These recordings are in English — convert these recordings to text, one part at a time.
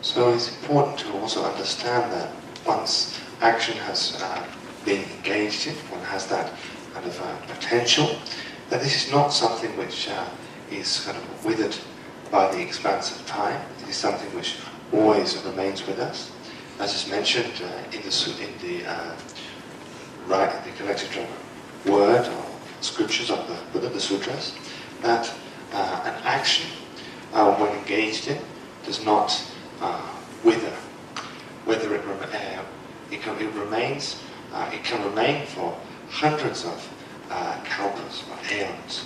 So it's important to also understand that once action has been engaged in, one has that kind of potential, that this is not something which is kind of withered by the expanse of time. It is something which always remains with us. As is mentioned in the collected word or scriptures of the Buddha, the sutras, that an action, when engaged in, does not wither. Whether it can remain for hundreds of kalpas or aeons.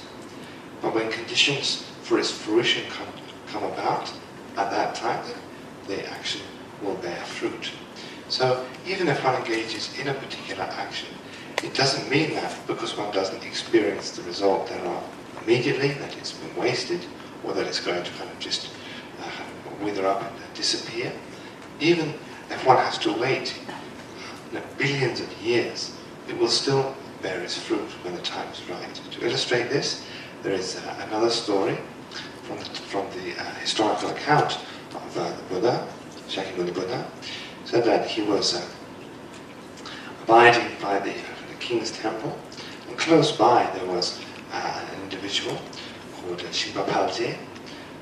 But when conditions for its fruition come about, at that time, the action will bear fruit. So even if one engages in a particular action, it doesn't mean that because one doesn't experience the result thereof immediately, that it's been wasted, or that it's going to kind of just wither up and disappear. Even if one has to wait billions of years, it will still bear its fruit when the time is right. To illustrate this, there is another story from the historical account of the Buddha, Shakyamuni Buddha, said that he was abiding by the king's temple, and close by there was an individual called Shimpapalje,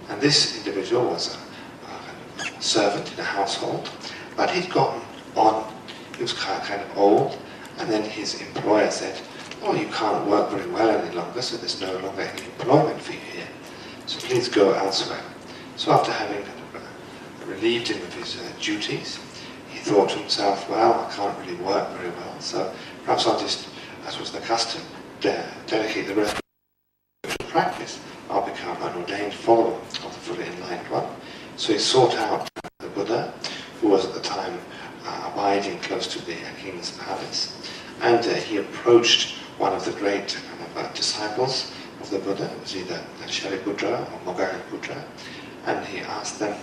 and this individual was a servant in a household, but he'd gotten on, he was kind of old, and then his employer said, "Oh, you can't work very well any longer, so there's no longer any employment for you here, so please go elsewhere." So after having relieved him of his duties, he thought to himself, "Well, I can't really work very well, so perhaps I'll just, as was the custom, dedicate the rest of the practice. I'll become an ordained follower of the fully enlightened one." So he sought out the Buddha, who was at the time abiding close to the king's palace, and he approached one of the great disciples of the Buddha. It was either Shariputra or Moggakkaputra, and he asked them,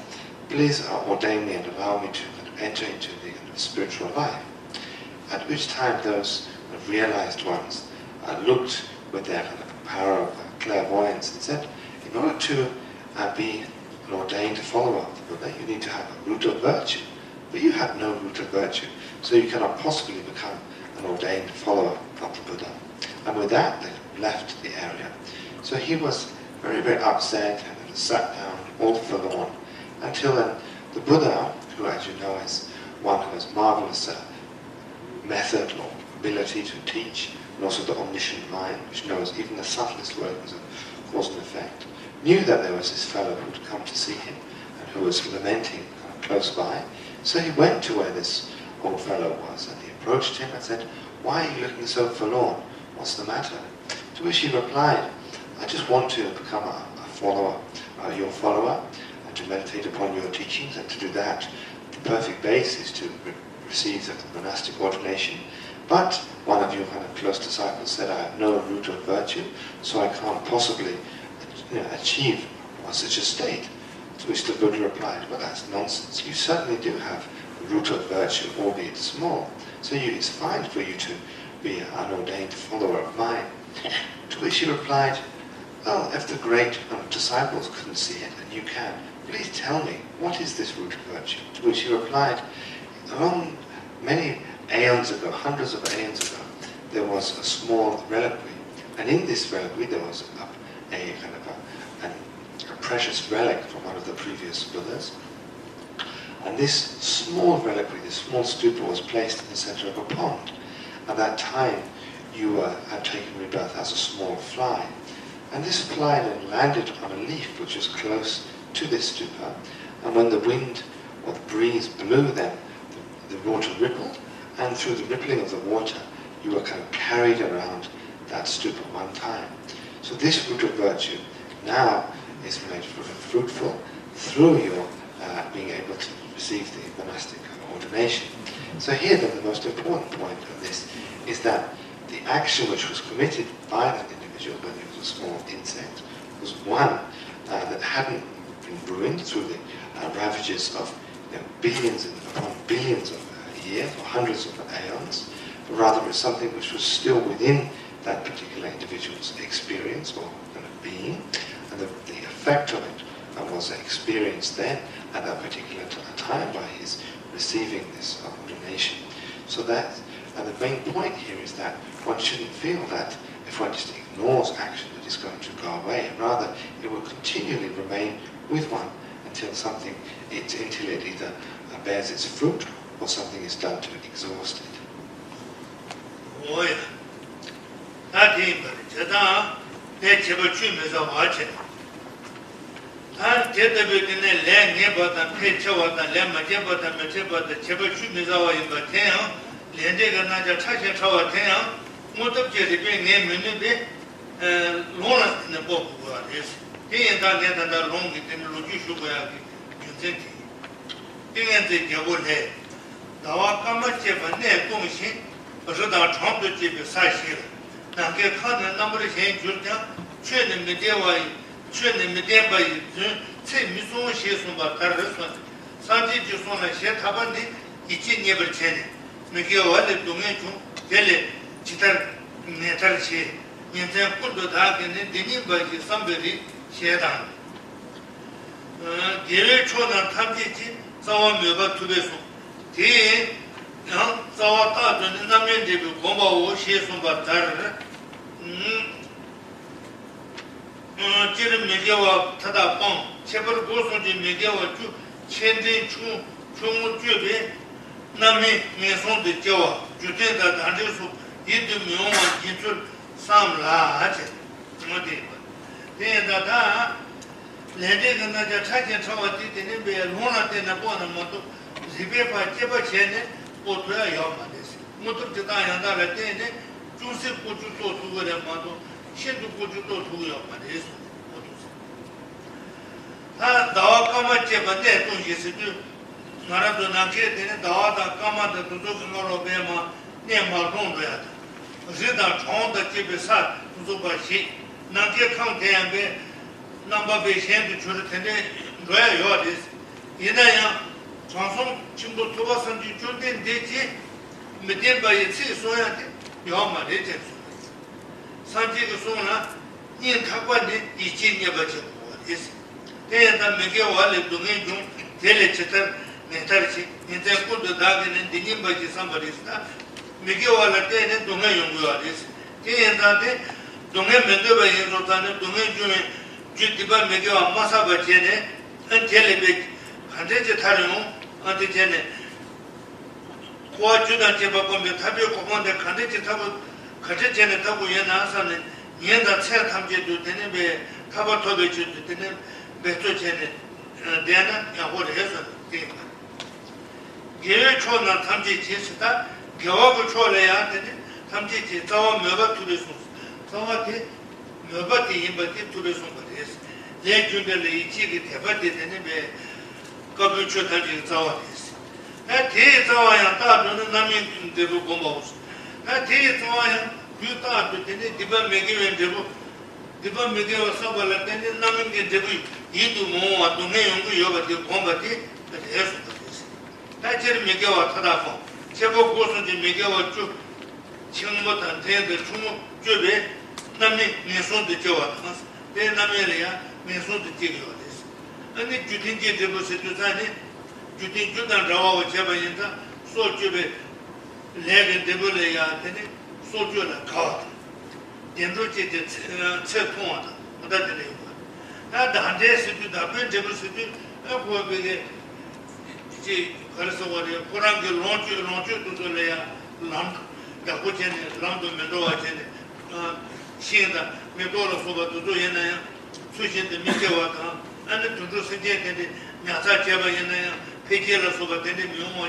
"Please ordain me and allow me to enter into the spiritual life." At which time those realized ones looked with their power of clairvoyance and said, "In order to be an ordained follower of the Buddha, you need to have a root of virtue. But you have no root of virtue, so you cannot possibly become an ordained follower of the Buddha." And with that, they left the area. So he was very, very upset and sat down, all forlorn, until then the Buddha, who, as you know, is one who has marvelous method or ability to teach, and also the omniscient mind, which knows even the subtlest workings of cause and effect, knew that there was this fellow who had come to see him and who was lamenting close by. So he went to where this old fellow was, and he approached him and said, "Why are you looking so forlorn? What's the matter?" To which he replied, "I just want to become a follower, your follower, and to meditate upon your teachings, and to do that, the perfect base is to receive the monastic ordination. But one of your kind of close disciples said, I have no root of virtue, so I can't possibly achieve such a state." To which the Buddha replied, "Well, that's nonsense. You certainly do have a root of virtue, albeit small. So it's fine for you to be an ordained follower of mine." To which he replied, "Well, if the great disciples couldn't see it, and you can, please tell me, what is this root of virtue?" To which he replied, "Along many aeons ago, hundreds of aeons ago, there was a small reliquary, and in this reliquary there was a precious relic from one of the previous Buddhas. And this small reliquary, this small stupa, was placed in the center of a pond. At that time, you had taken rebirth as a small fly. And this fly then landed on a leaf which was close to this stupa, and when the wind or the breeze blew them, the water rippled, and through the rippling of the water, you were kind of carried around that stupa one time. So this root of virtue now is made fruitful through your being able to receive the monastic ordination." So here then the most important point of this is that the action which was committed by that individual when he was a small insect was one that hadn't been ruined through the ravages of billions upon billions of years or hundreds of aeons, but rather it was something which was still within that particular individual's experience or kind of being, and the effect of it was experienced then at that particular time by his receiving this ordination. So that, and the main point here is that one shouldn't feel that if one just ignores action that it's going to go away. Rather, it will continually remain with one until it either bears its fruit or something is done to exhaust it. Oh yeah. That is Jada, they never choose as a watcher. And Jetta within a land near and pay Chawat and Lemma Jebot and Mateba, the Chebachu Mizawa in Batea, Lendiga Naja Tasha Tower Tea, Motor Jetty being named Minute, Lona in the book is. He and that get another long in the Locho University. Ding and the Jabule. The Wakama Jeff and Ned Gongshi, but so that Trump to Jib beside here. Now get a number of change, train in the Dewa. Train in the Denma, say Mison Sheson Bataras, Sanji Jusona Shet Habandi, Ichi never change. Miguel Dometu, Dele, Chitar Netarche, Nintem put the dark and then Denimba is somebody Shedan. Gere Chona Tamji, Sawa Muba to Beso. Tea, Sawa Tatan, and Namen, Gomba, Sheson Batar. Jirim Megawa Tada Pong, Shepherd goes on the Megawa to Chendin Chung Jube, Nami Maison de Jawa, Jutin that Andersu, Yidu Mion, Jintul, Sam La Hatchet, then that Lendic and the Takan Tower did in Be Lona de Nabona Moto, Zibepa Jeba Chene, or Tua Yomadis, Moto Jada and Dara Dene, Joseph Putu to the Moto. Shindu Pujuto to your Madis. Dawa Kama Jebade to Yesidu, Maradona Kate, Dawa Kama, the Tuzuka Bema, Nema Ronda. Zida Chon the Jibisat, Tuzubashi, Nakia County and Be, number be sent to Churutene, Royal Yordis, Yinaya, Transform Chimbo Tubas and Judin Deji, Medimba Yetsi Soyat, Yoma Deji. Sanjiga Sona, Yin Takwani, Ichi never is. Then the Miguel Dungan, Telecheter, Netarchi, in the put the dog and the Nimba somebody's stuff. Miguel Alatin, Dungan is. Then that day, Dungan Mendova in Rotana, Dungan Jutiba Miguel Masaba Jene, and Telebek, and Tejetario, and the Jene. Qua Judan Jebacom, Tabio Command, the Candidate. Kajene Tabu Yanasan, Yenda Set Hamje to Tenebe, Tabatobe to Tenem, Betocene, Dana, and what has a game. Gere Chona Tamji Chista, Gawago Cholea, Tamji, Tawa Meva to the Sons, Tawati, Mevati, Imbati to the Somebodies, Legend the Ichi, Tabati, Tenebe, Gabucho Taji Tawatis. That is how I am taught Namin de Bukomos. That is why you thought to Diba Megi and Debu, Diba Megi or Sabala, then Namin and Debu, you do more to me, you over the combat, but yes, that's Miguel or Tadafon. Several goes on the Miguel or two, Chimot and Tail the Chumo, Jube, Namin, Maison de Joas, then Namelia, Maison de Tigiotis. And if you think it was a Tutani, you think you don't draw whichever Yenta, so Jube. Leg and Debulea, soldier and card. Then rotated set point, that the name. Now the Handes to the Pentable City, I will be Kuranga Locho to the layer, Lamp, the Putin, Lando Mendoa, Shinda, Medola over to Doyana, switching the Mikawaka, and to do Sadian, Nasa Java Yana, Pekela over the Mumo,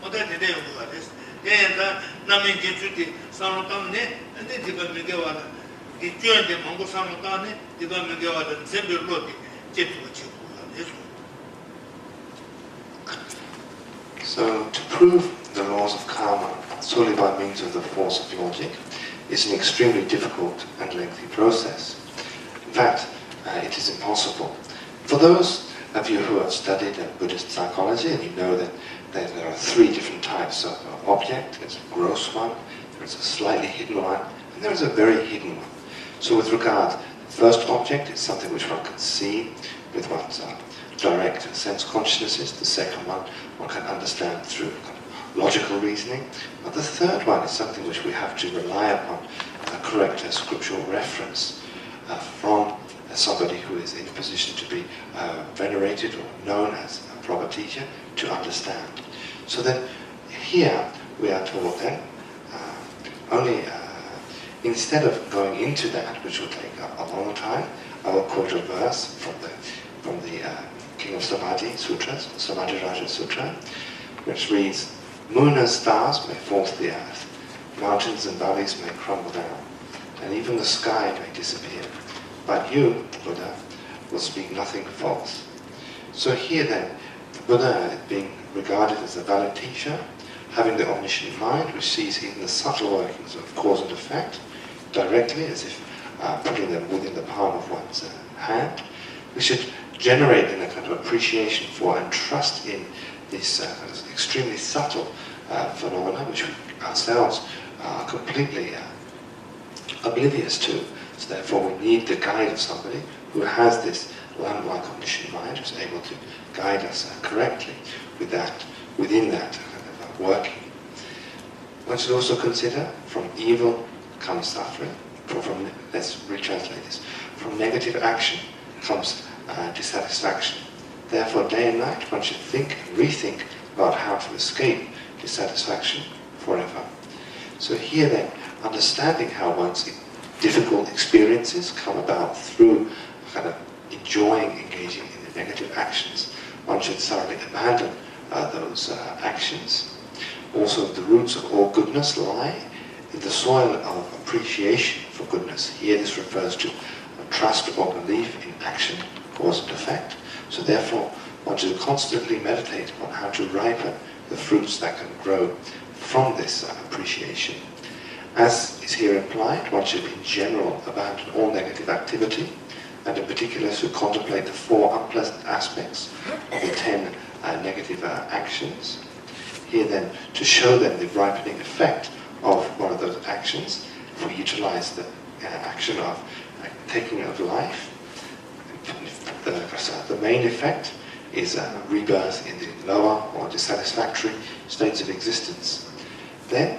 or that the day of this. And Namin Jituti, Sanotane, and then Diba Miguel. He joined the Mongo Sanotane, Diba Miguel, and Zembe Roti, Jetu. So, to prove the laws of karma solely by means of the force of logic is an extremely difficult and lengthy process. In fact, it is impossible. For those of you who have studied Buddhist psychology, and you know that there are three different types of object. There's a gross one, there's a slightly hidden one, and there is a very hidden one. So with regard, the first object is something which one can see with one's direct sense consciousnesses. The second one can understand through logical reasoning. But the third one is something which we have to rely upon correct scriptural reference from somebody who is in a position to be venerated or known as a proper teacher to understand. So then here we are told then only instead of going into that, which will take a long time, I will quote a verse from the King of Samadhi Sutras, Samadhi Raja Sutra, which reads, "Moon and stars may fall to the earth, mountains and valleys may crumble down, and even the sky may disappear. But you, Buddha, will speak nothing false." So here then, the Buddha is being regarded as a valid teacher, having the omniscient mind, which sees even the subtle workings of cause and effect directly, as if putting them within the palm of one's hand. We should generate in a kind of appreciation for and trust in this extremely subtle phenomena, which we ourselves are completely oblivious to. So therefore we need the guide of somebody who has this lamb-like omniscient mind, who's able to guide us correctly within that kind of working. One should also consider, from evil comes suffering, let's retranslate this, from negative action comes dissatisfaction. Therefore, day and night, one should think and rethink about how to escape dissatisfaction forever. So here then, understanding how one's difficult experiences come about through kind of engaging in the negative actions, one should thoroughly abandon those actions. Also, the roots of all goodness lie in the soil of appreciation for goodness. Here this refers to trust or belief in action, cause and effect. So therefore, one should constantly meditate on how to ripen the fruits that can grow from this appreciation. As is here implied, one should in general abandon all negative activity, and in particular should contemplate the 4 unpleasant aspects of the 10 negative actions. Here then, to show them the ripening effect of one of those actions, if we utilize the action of taking of life, the main effect is rebirth in the lower or dissatisfactory states of existence. Then,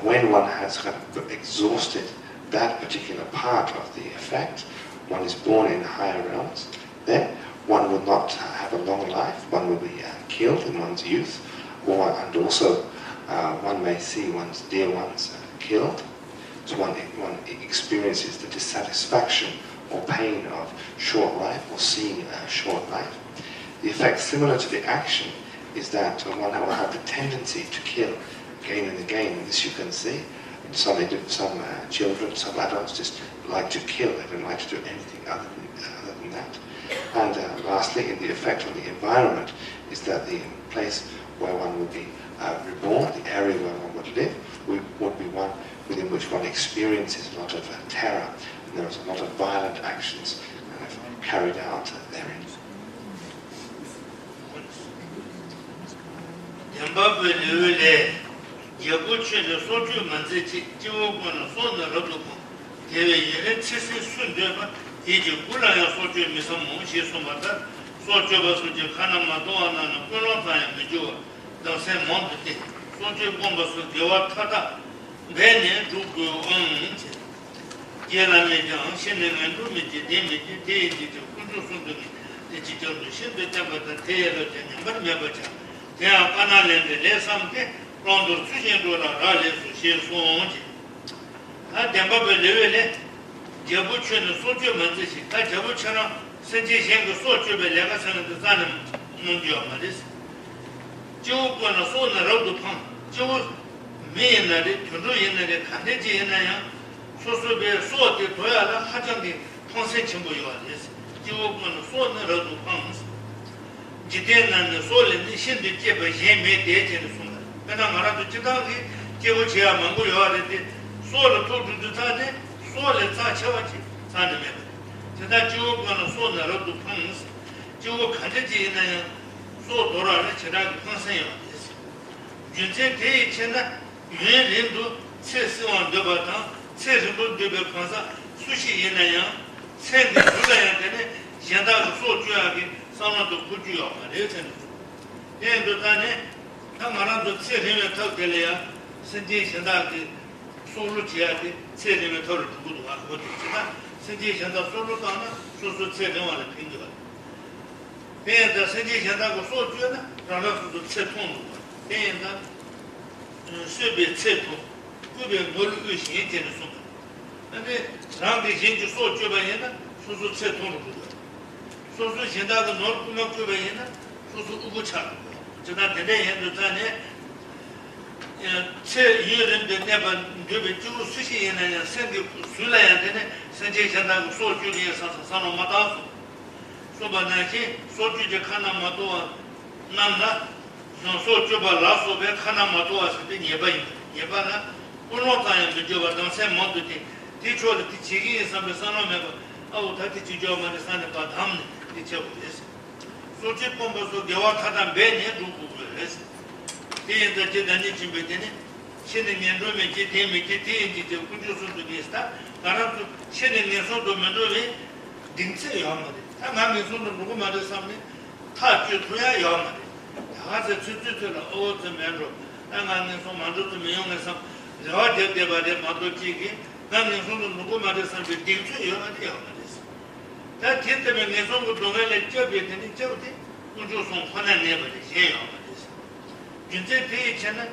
when one has kind of exhausted that particular part of the effect, one is born in higher realms, then one will not have a long life, one will be killed in one's youth, and also one may see one's dear ones killed. So one experiences the dissatisfaction or pain of short life, or seeing short life. The effect similar to the action is that one will have the tendency to kill again and again, and this you can see. Some children, some adults just like to kill, they don't like to do anything other than that. And lastly, in the effect on the environment is that the place where one will be reborn, the area where one would live, would be one within which one experiences a lot of terror, and there is a lot of violent actions kind of carried out therein. 세르도 되게 간사 수시 예나야 생기 불러야 되네 현다가 소주하게 상황도 구주요 말해잖아 얘도 다네 다 말아도 세르면 더 될래야 선지 현다게 소로 지야게 세르면 더 두고도 하고 있지만 선지 현다 소로도 하나 소소 세르면을 핑거가 얘도 선지 현다고 소주나 라라도 세통도 얘도 세베 세통 그게 뭘 의식이 되는 순간 근데 사람들이 진짜 소주바에나 소소 세통을 부르고 소소 현다가 놀고만 그바에나 소소 우고차 저나 대대 현도자네 제 이해는데 내가 되게 주 수시에나 생기 술라야 되네 생제 현다고 소주에 사서 마다서 소바나지 소주제 하나 마도 남나 소주바 라소베 하나 마도 왔을 때 예바나 오늘까지 저거 당세 모두지 뒤쪽에 뒤치기 삼배선하면 아우 다티 지저만 산에 바담 뒤쳐버렸어. 소치 pomboso 개와타다 배네 두고버렸어. 뒤에다 제단이 집에네 신의 년도에 제대미 제대지 구조선도 있다. 나라도 신의 년소도 면도에 딩체 요마데. 다만에 손도 누구 말을 삼네. 다 주토야 요마데. 다가서 주주들은 어쩌면로 당하는 손 만들도 명해서 저한테 만들지기 나는 손도 누구 말을 삼게 딩체 요마데 요마데스. 다 tiete면 내 손도 동안에 접이더니 접대. 구조선 하나 내버려 해요. 진짜 대체는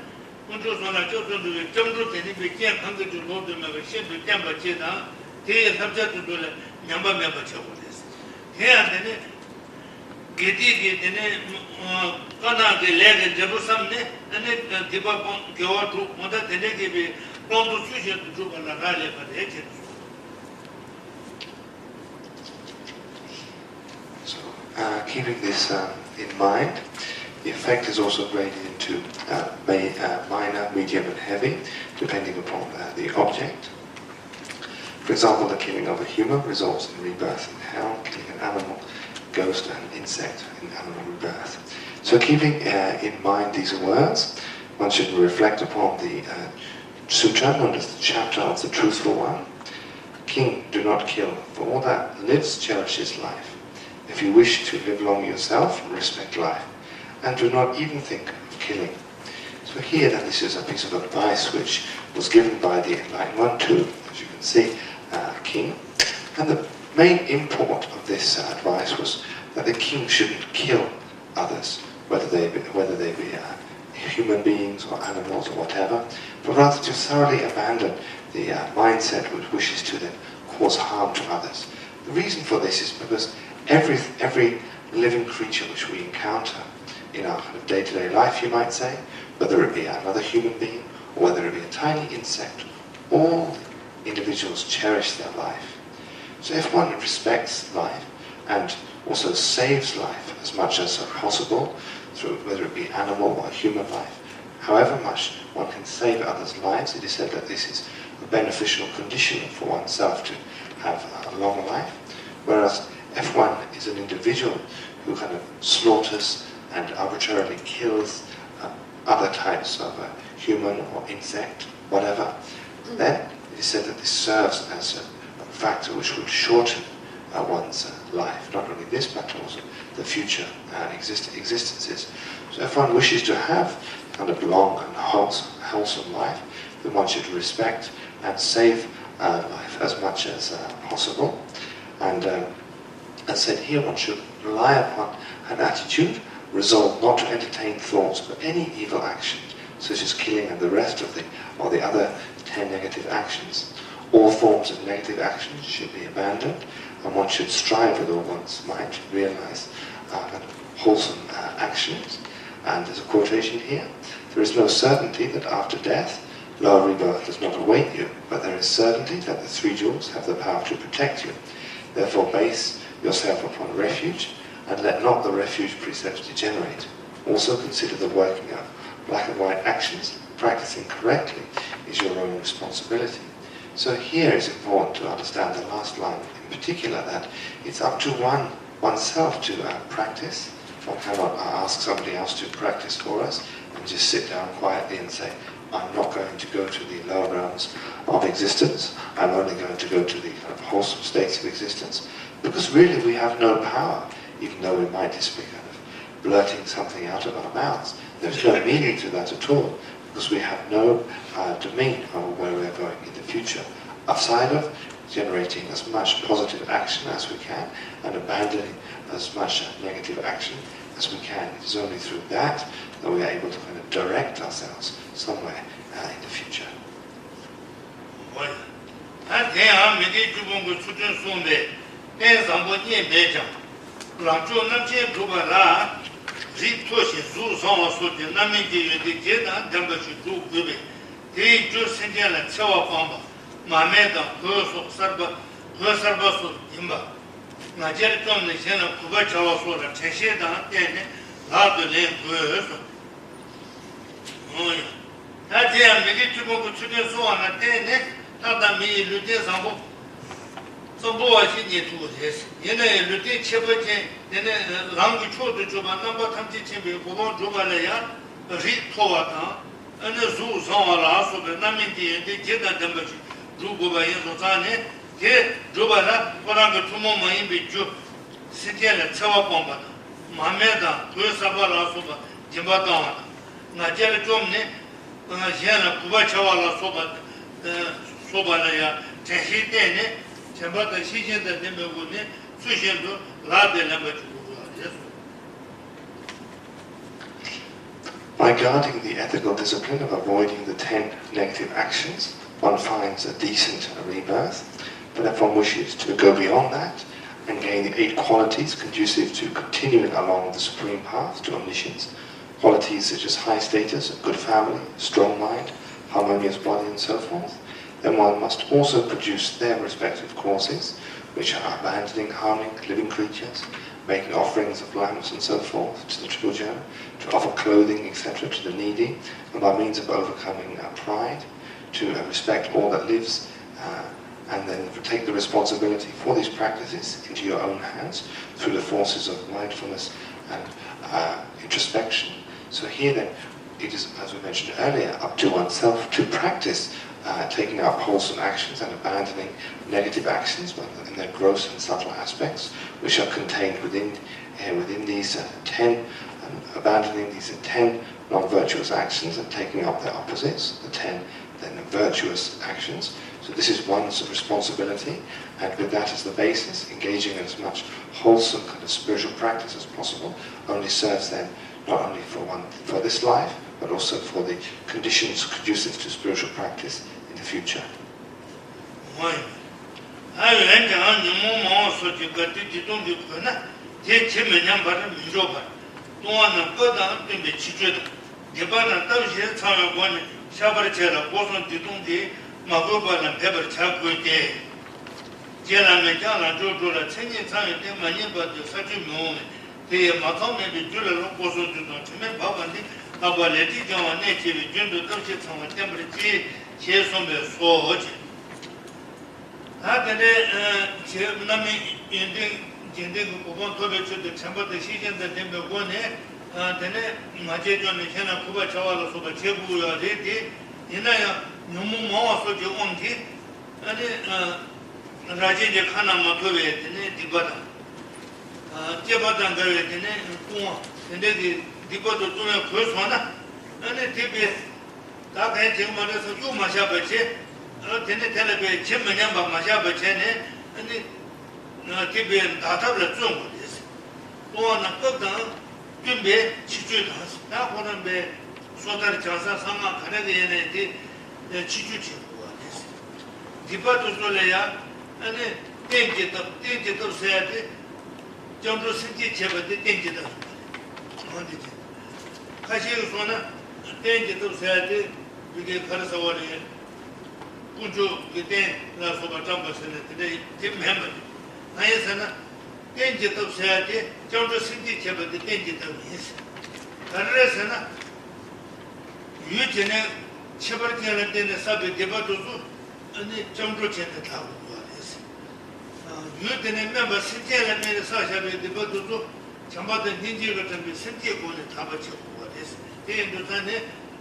구조선을 저도 점도 되는 게 강도 노드면 신도 땜바 제다 대에 답자도 냠바면 받쳐버렸어. 해야 되네. 게디게 되네 까나게 레게 잡으삼네 아니 디바 교와도 모다 되네게 본도 수시도 주발라 라레 받에 Keeping this in mind, the effect is also graded into minor, medium and heavy, depending upon the object. For example, the killing of a human results in rebirth in hell, killing an animal, ghost and insect in animal rebirth. So keeping in mind these words, one should reflect upon the sutra known as the chapter of the truthful one. King, do not kill, for all that lives cherishes life. If you wish to live long yourself, respect life, and do not even think of killing. So here then this is a piece of advice which was given by the Enlightened One to, as you can see, King. And the main import of this advice was that the king shouldn't kill others, whether they be human beings or animals or whatever, but rather to thoroughly abandon the mindset which wishes to then cause harm to others. The reason for this is because every living creature which we encounter in our kind of day-to-day life, you might say, whether it be another human being or whether it be a tiny insect, all individuals cherish their life. So if one respects life and also saves life as much as possible, through whether it be animal or human life, however much one can save others' lives, it is said that this is a beneficial condition for oneself to have a long life. Whereas if one is an individual who kind of slaughters and arbitrarily kills other types of human or insect, whatever, then it is said that this serves as a factor which would shorten one's life, not only this but also the future existences. So if one wishes to have kind of long and wholesome life, then one should respect and save life as much as possible. And as said here, one should rely upon an attitude, resolve not to entertain thoughts of any evil action, such as killing and the rest of the other 10 negative actions. All forms of negative actions should be abandoned, and one should strive with all one's might to realize wholesome actions. And there's a quotation here: there is no certainty that after death, lower rebirth does not await you, but there is certainty that the three jewels have the power to protect you. Therefore base yourself upon refuge, and let not the refuge precepts degenerate. Also consider the working of black and white actions. Practicing correctly is your own responsibility. So here it's important to understand the last line in particular, that it's up to oneself to practice. One cannot ask somebody else to practice for us and just sit down quietly and say, I'm not going to go to the lower realms of existence. I'm only going to go to the kind of wholesome states of existence. Because really we have no power, even though we might just be kind of blurting something out of our mouths. There's no meaning to that at all, because we have no domain over where we're going in the future, aside of generating as much positive action as we can and abandoning as much negative action as we can. It is only through that that we are able to kind of direct ourselves somewhere in the future. By guarding the ethical discipline of avoiding the 10 negative actions, one finds a decent rebirth. But if one wishes to go beyond that and gain the 8 qualities conducive to continuing along the supreme path to omniscience, qualities such as high status, a good family, strong mind, harmonious body and so forth, then one must also produce their respective courses, which are abandoning harming living creatures, making offerings of lamps and so forth to the triple gem, to offer clothing, etc. to the needy, and by means of overcoming pride, to respect all that lives, and then take the responsibility for these practices into your own hands through the forces of mindfulness and introspection. So here then, it is, as we mentioned earlier, up to oneself to practice taking up wholesome actions and abandoning negative actions in their gross and subtle aspects, which are contained within these 10, abandoning these 10 non-virtuous actions and taking up their opposites, the 10 then virtuous actions. So this is one's responsibility, and with that as the basis, engaging in as much wholesome kind of spiritual practice as possible only serves them not only for this life, but also for the conditions conducive to spiritual practice in the future.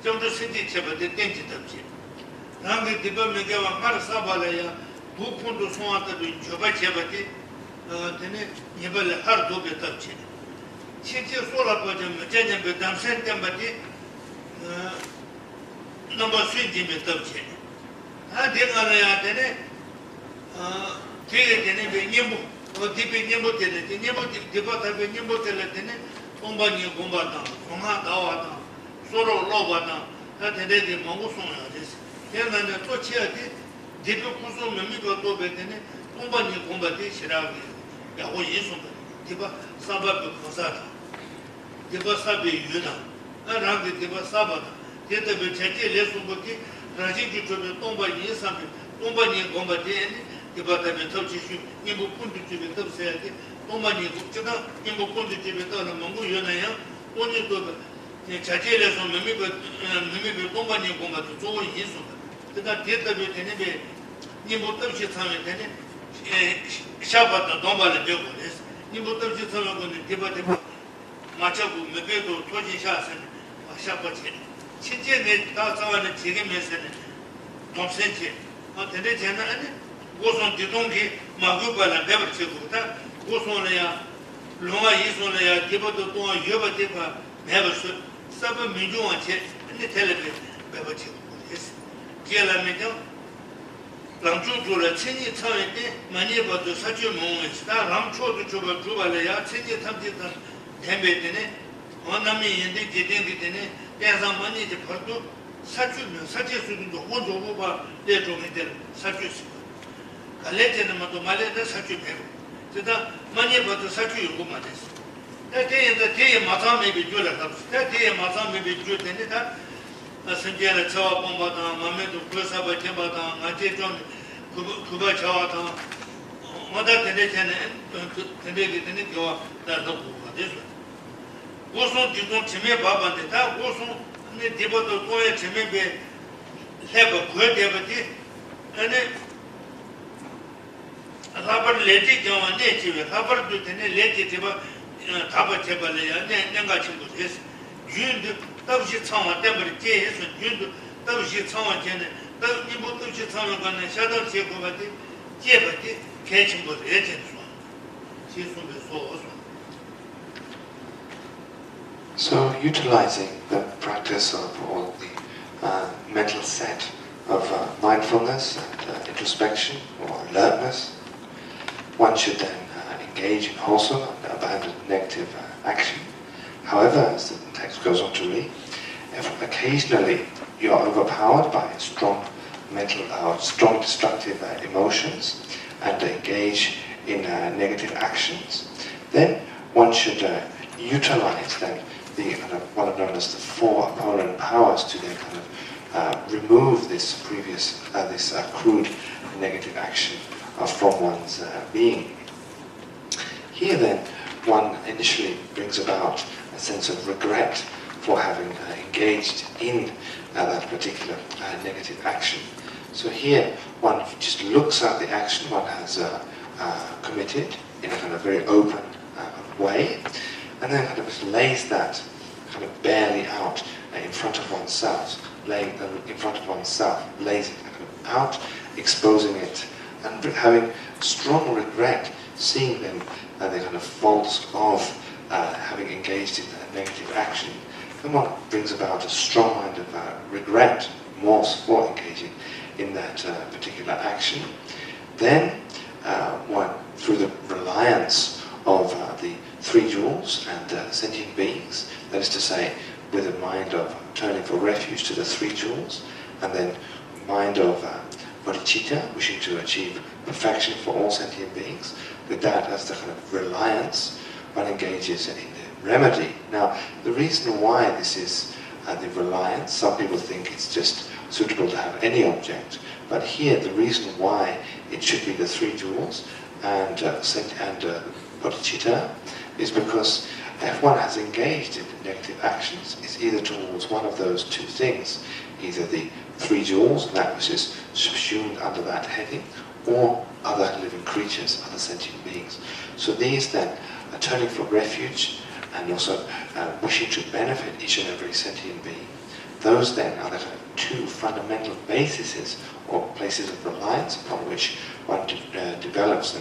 정도 신지 제버데 땡지 덥지 남게 디바 메게와 말 사발이야 부푼도 송아도 저바 제버데 되네 예벌 하르도 베답지 실제 소라버좀 제년베 담센 템바디 넘버 스윙지 베답지 아 대가라야 되네 되게 되네 베님부 어디베 님부 되네 님부 디바타베 님부 되네 공반이 공바다 공하 나와다 소로 로바다 다 되게 먹고 송야 됐어 걔는 또 치야지 디베 구소 메미도 또 베네 공반이 공바디 시라기 야고 예수 디바 사바베 코사다 디바 사베 유나 아랑게 디바 사바다 디베 체체 레수고기 라지기 조베 똥바 예사베 똥바니 공바디 디바타베 터치슈 님부 푼디 집에 덮세야지 똥바니 국제다 님부 푼디 집에 떠는 뭔고 유나야 오늘도 자체에서 메미베 똥바니 공바도 좋은 예수 그다 디베 되네베 님부 터치 참에 되네 샤바다 동발을 배우고 됐어. 님부터 지서는 디바디바 맞자고 메베도 토지샤선 샤바체. 진짜네 다 자와는 지금에서는 동생체. 근데 저는 아니 고선 뒤동기 마구발을 배버치고다 고선이야 롱아 이선이야 디바도 또 여바디바 배버스 사바 민주한테 근데 텔레비 배버치고 됐어. 기라면요 람초조라 천이 차에때 많이 봐도 사주 모음이다. 람초도 줘봐 줘봐야 천이 탐지다 템베되네. 원남이 인데 기대되네. 대상 많이 이제 벌도 사주면 사제수도 혼조고 봐. 내종이들 사주스. 갈래제는 뭐도 말에다 사주 배고. 그다 많이 봐도 사주 요구 맞았어. 대에 마삼에 비주라 갑스. 대에 마삼에 비주 되네다. 선제라 저와 bomba다 마메도 플러스바 제바다 아제 좀 그거 저와다 뭐다 되네잖아 되네 겨 나도 보고 됐어 고소 지금 침에 봐봤는데 다 고소 네 디버도 거에 침에베 해봐 그거 되버지 아니 라버 레지 저한테 집에 라버도 되네 레지 집어 답을 제발이야 내가 친구 됐어 윤도 답시 창원 때문에 제에서 윤도 답시 창원 전에 답이 못 답시 창원 간에 샤더 제거받이 제받이 개친 거 예전서 지수의 소소. So utilizing the practice of all the mental set of mindfulness and introspection or alertness, one should then engage in wholesome and abandon negative action. However, as the text goes on to read, if occasionally you are overpowered by strong mental or strong destructive emotions and engage in negative actions, then one should utilize then the what are known as the four opponent powers to then remove this previous this crude negative action from one's being. Here then, one initially brings about a sense of regret for having engaged in that particular negative action. So here, one just looks at the action one has committed in a kind of very open way, and then kind of lays that kind of barely out in front of oneself, lays it kind of out, exposing it, and having strong regret, seeing them the kind of faults of having engaged in a negative action. And one brings about a strong kind of regret, remorse for engaging in that particular action. Then one, through the reliance of the three jewels and sentient beings, that is to say, with a mind of turning for refuge to the three jewels, and then mind of bodhicitta, wishing to achieve perfection for all sentient beings, with that as the kind of reliance, one engages in the remedy. Now, the reason why this is the reliance, some people think it's just suitable to have any object, but here the reason why it should be the three jewels and bodhicitta is because if one has engaged in negative actions, it's either towards one of those two things, either the three jewels, and that which is subsumed under that heading, or other living creatures, other sentient beings. So these then are turning for refuge and also wishing to benefit each and every sentient being. those then are the two fundamental bases or places of reliance upon which one develops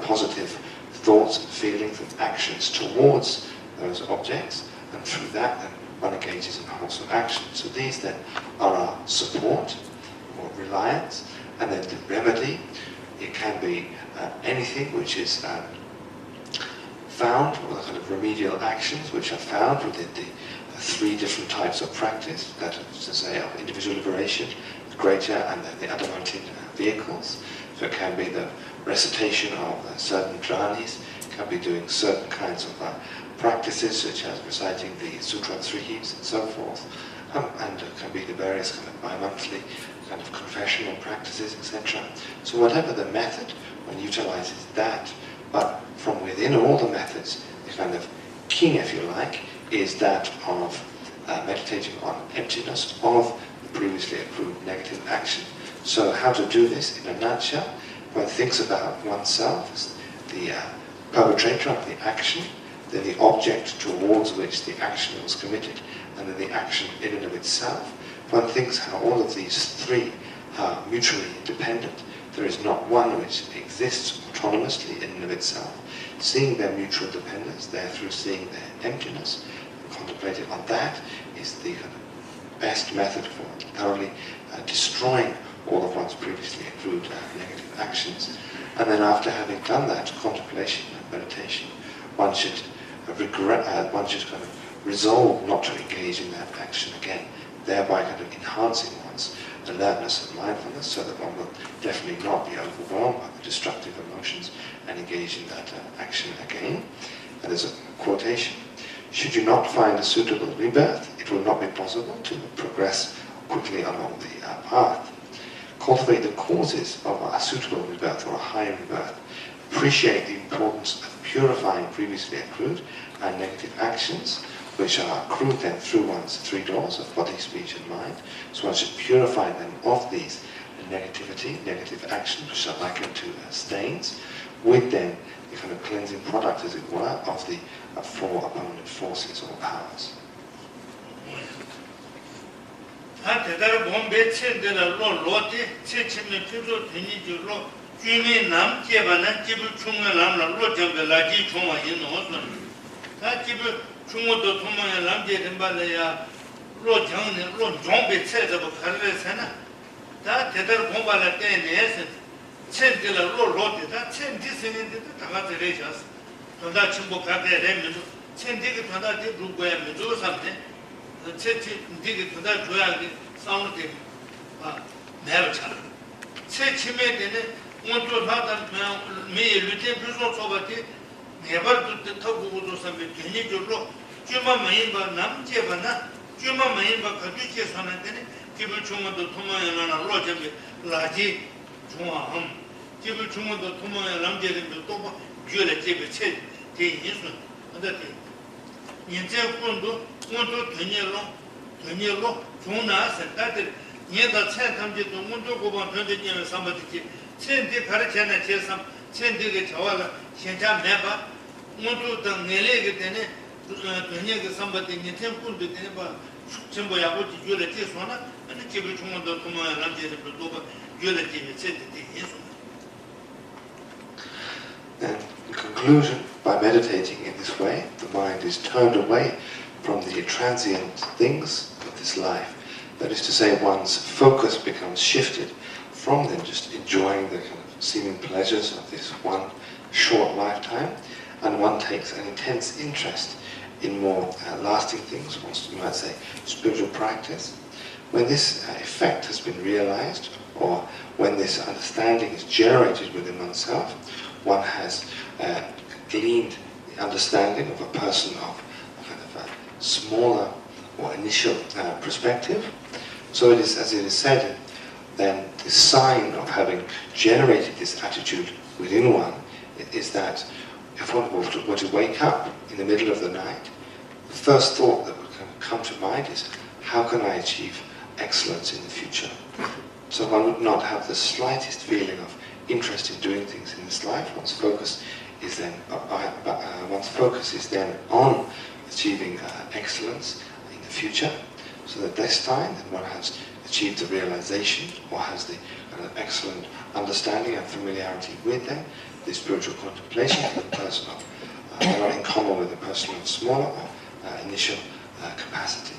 positive thoughts, feelings and actions towards those objects, and through that then one engages in wholesome action. So these then are our support or reliance, and then the remedy, it can be anything which is found, or the kind of remedial actions which are found within the three different types of practice, that is to say of individual liberation, greater, and then the Adamantine vehicles. So it can be the recitation of certain jhanis, it can be doing certain kinds of practices such as reciting the Sutra Three Heaps and so forth, and it can be the various kind of bi-monthly kind of confessional practices, etc. So whatever the method, one utilizes that, but from within all the methods, the kind of king, if you like, is that of meditating on emptiness of the previously accrued negative action. So how to do this in a nutshell? One thinks about oneself as the perpetrator of the action, then the object towards which the action was committed, and then the action in and of itself. One thinks how all of these three are mutually independent. There is not one which exists autonomously in and of itself. Seeing their mutual dependence, therefore seeing their emptiness, contemplating on that is the kind of best method for thoroughly destroying all of one's previously accrued negative actions. And then after having done that contemplation and meditation, one should kind of resolve not to engage in that action again, thereby kind of enhancing one's alertness and mindfulness, so that one will definitely not be overwhelmed by the destructive emotions and engage in that action again. And there's a quotation: should you not find a suitable rebirth, it will not be possible to progress quickly along the path. Cultivate the causes of a suitable rebirth or a high rebirth. Appreciate the importance of purifying previously accrued and negative actions, which are accrued then through one's three doors of body, speech and mind. So one should purify them of these negativity, negative actions, which are likened to stains, with then the kind of cleansing product, as it were, of the four opponent forces or powers. 중국도 통망에 남제된 발레야 로정네 로종배 체제부 가르세나 다 대대로 공부할 때에서 첸들로 로로데다 첸디스는데 다가 들으셨어. 돈다 충분하게 되면 첸디가 돈다 루고야 미도 삼데 첸디 디가 돈다 줘야지 싸우는데 내가 참 첸치메 되는 온도 받다 매 루테 부서 소바티 네버도 터고도 삼에 괜히저로 주마마인바 남제바나 주마마인바 가두체 선한테네 기분 중원도 통마야나 로점이 라지 중앙 기분 중원도 통마야 남제는 또 주를 집에 체 대인수 어떻게 인제군도 온도 되녀로 중나서 다들 얘다 체 탐지도 온도 고반 변되는 삼바지 체인데 가르쳐내 제삼 체인데게 저와가 현장 매바 온도 등 내리게 되네 되녀가 삼바지 인템군도 되네 봐 전부 야고지 주를 제소나 아니 집을 중원도 통마야 남제는 또 주를 집에 체 대인수. And in conclusion, by meditating in this way, the mind is turned away from the transient things of this life. That is to say, one's focus becomes shifted from then just enjoying the kind of seeming pleasures of this one short lifetime, and one takes an intense interest in more lasting things, or you might say spiritual practice. When this effect has been realized, or when this understanding is generated within oneself, one has gleaned the understanding of a person of a kind of a smaller or initial perspective. So it is, as it is said, then the sign of having generated this attitude within one is that if one were to wake up in the middle of the night, the first thought that would come to mind is, how can I achieve excellence in the future? So one would not have the slightest feeling of interest in doing things in this life. One's focus is then on achieving excellence in the future. So that this time then one has achieved the realization or has the excellent understanding and familiarity with them, the spiritual contemplation of the person of, they're not in common with the person of smaller initial capacity.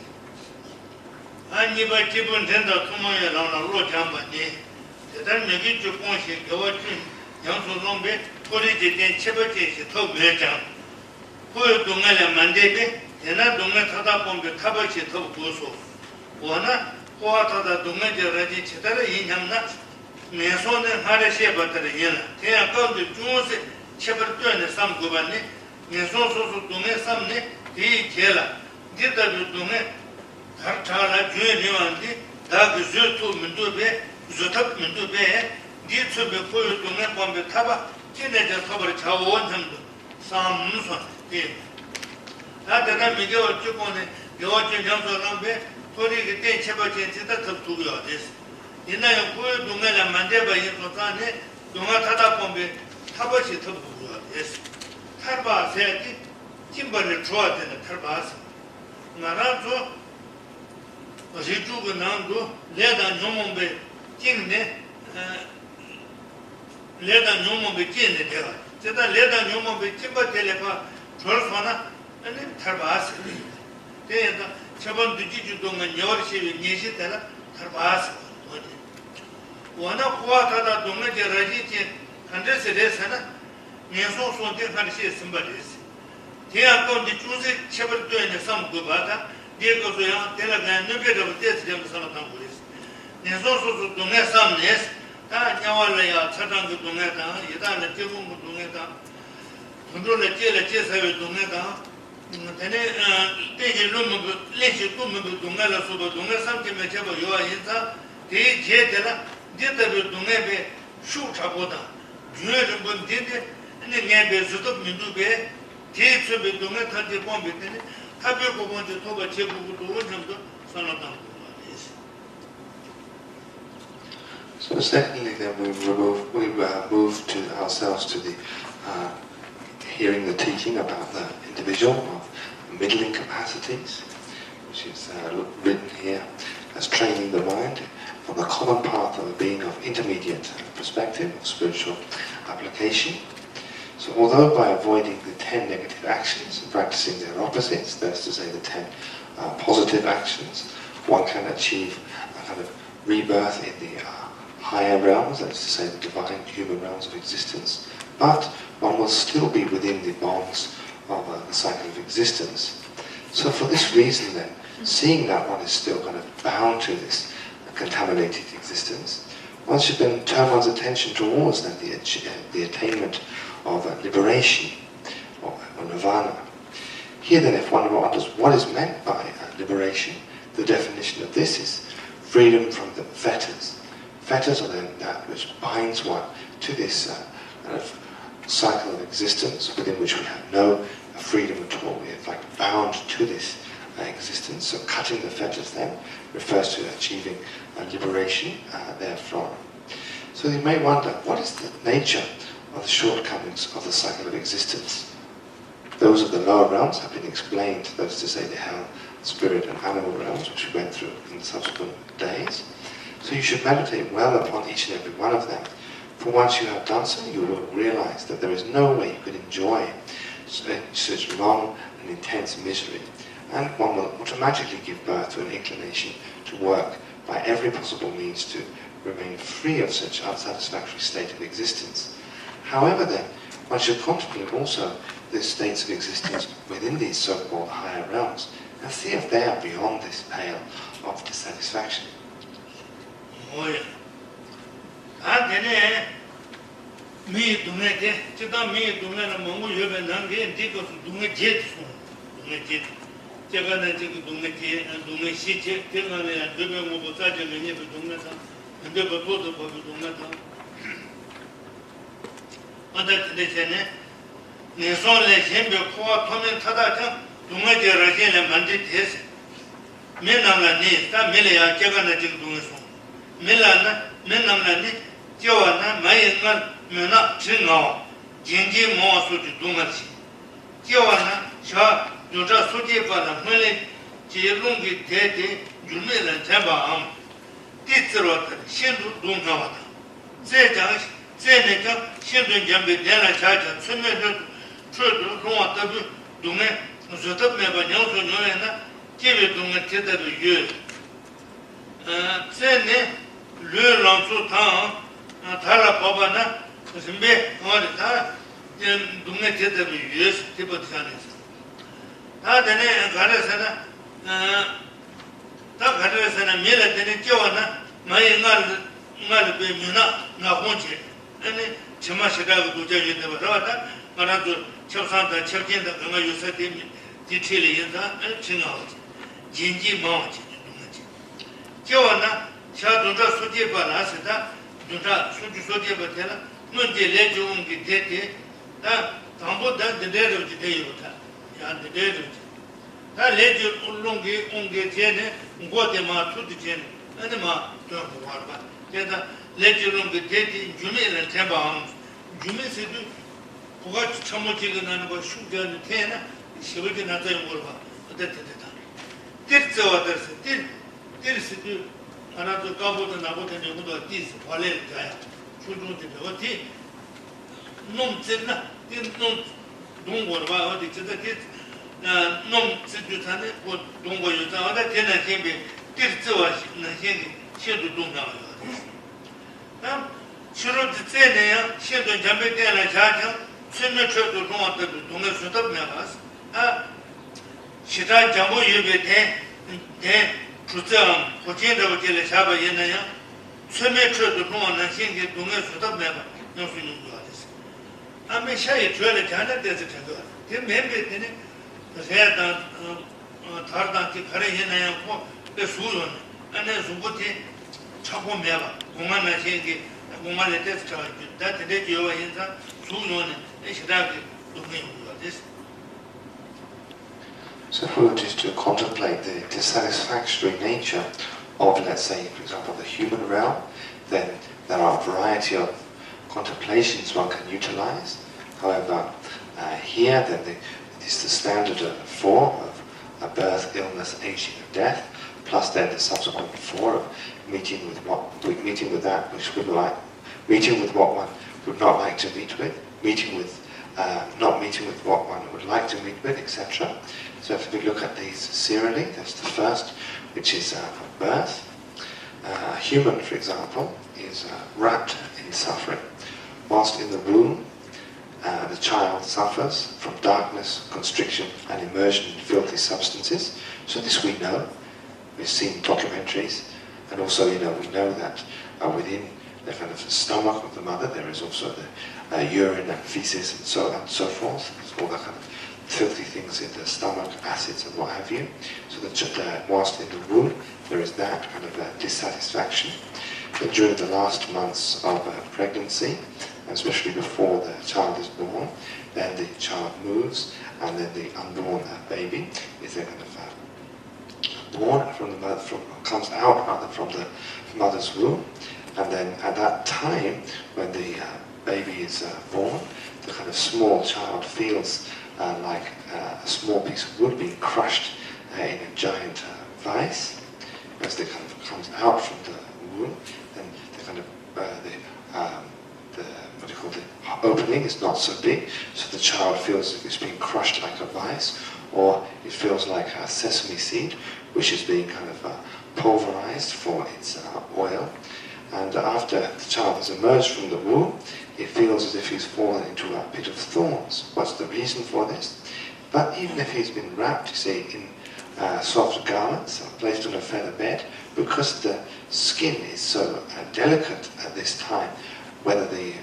So secondly, then we move to ourselves to the hearing the teaching about the individual of middling capacities, which is written here as training the mind on the common path of a being of intermediate perspective of spiritual application. So although by avoiding the 10 negative actions and practicing their opposites, that is to say the 10 positive actions, one can achieve a kind of rebirth in the higher realms, that is to say the divine human realms of existence, but one will still be within the bonds of the cycle of existence. So for this reason then, seeing that one is still kind of bound to this contaminated existence, one should then turn one's attention towards then the attainment of liberation or nirvana. Here then, if one wonders what is meant by liberation, the definition of this is freedom from the fetters. Fetters are then that which binds one to this kind of cycle of existence within which we have no freedom at all. We are like bound to this existence. So cutting the fetters then refers to achieving liberation therefrom. So you may wonder, what is the nature of the shortcomings of the cycle of existence? Those of the lower realms have been explained, that is to say the hell, spirit and animal realms, which we went through in subsequent days. So you should meditate well upon each and every one of them. For once you have done so, you will realize that there is no way you could enjoy such long and intense misery, and one will automatically give birth to an inclination to work by every possible means to remain free of such unsatisfactory state of existence. However then, one should contemplate also the states of existence within these so-called higher realms and see if they are beyond this pale of dissatisfaction. 제롱기 대대 유매는 잡아 뒤들어들 신도 동가와다 제장 제내가 신도 잠베 대나 자자 천년도 저도 동화도 동에 저도 매번 영소 노래나 제베 동에 제대로 유 제네 르랑소 타 달라 바바나 무슨 배 어디다 동네 제대로 유스 티버트산에서 다 되네 가르서나 다 가르서나 미래 되네 껴와나 많이 날 배면나 나 혼자 아니 정말시라고 도저히 되어 왔다 말아도 접산다 접진다 그가 요새 되면 디테일이 인다 증하지 진지 마오지 동네지 껴와나 샤도다 소지 바라스다 누가 수주 소지 버테나 문제 내주는 게 되게 다 담보다 대대로 되요다 야 대대로 다 레주 울롱게 온게 제네 고데마 투드제네 아니마 또 뭐할까 제가 레주롱게 되게 주메는 대방 주메세도 그가 처모지가 나는 거 슈견이 되나 시월게 나타요 걸봐 어땠다 뜻저와들서 뜻스도 하나도 까보다 나보다 내고도 뜻 발레 자야 출중도 어디 놈들나 놈 동거를 봐 어디 저다 놈 쓰주산에 뭐 동거 요자마다 되는 힘이 뜻저와 신의 신도 동나요 남 주로 듣네요 신도 잠에 때나 자죠 신명처도 동안도 동네 수도 매가스 시다 장고 예배대 대 주장 고진도 제를 잡아 있나요 신명처도 동안은 신의 동네 수도 매가 영수님 좋아졌어 아메샤에 줘야 되는 데서 저거 그 멤버들이 그래다 다르다게 가래 있나요 그 수요는 안에 수고티 차고 매가 공간에 신의 공간에 대해서 저 다들 요와 인사 수요는 So if we were just to contemplate the dissatisfactory nature of, let's say, for example, the human realm, then there are a variety of contemplations one can utilize. However, here then it is the standard of 4 of birth, illness, aging, and death, plus then the subsequent 4 of meeting with that which would like, meeting with what one would not like to meet with, not meeting with what one would like to meet with, etc. So if we look at these serially, that's the first, which is birth. A human, for example, is wrapped in suffering. Whilst in the womb, the child suffers from darkness, constriction, and immersion in filthy substances. So this we know. We've seen documentaries, and also, we know that within the kind of stomach of the mother, there is also the urine and feces and so on and so forth. It's all that kind of filthy things in the stomach, acids and what have you. So that whilst in the womb, there is that kind of dissatisfaction. But during the last months of pregnancy, especially before the child is born, then the child moves, and then the unborn baby is then kind of born from the mother, comes out rather from the mother's womb. And then at that time, when the baby is born, the kind of small child feels like a small piece of wood being crushed in a giant vice. As they kind of comes out from the womb, then the kind of the opening is not so big, so the child feels like it's being crushed like a vice, or it feels like a sesame seed, which is being kind of pulverized for its oil. And after the child has emerged from the womb, it feels as if he's fallen into a pit of thorns. What's the reason for this? But even if he's been wrapped, you see, in soft garments, placed on a feather bed, because the skin is so delicate at this time, whether the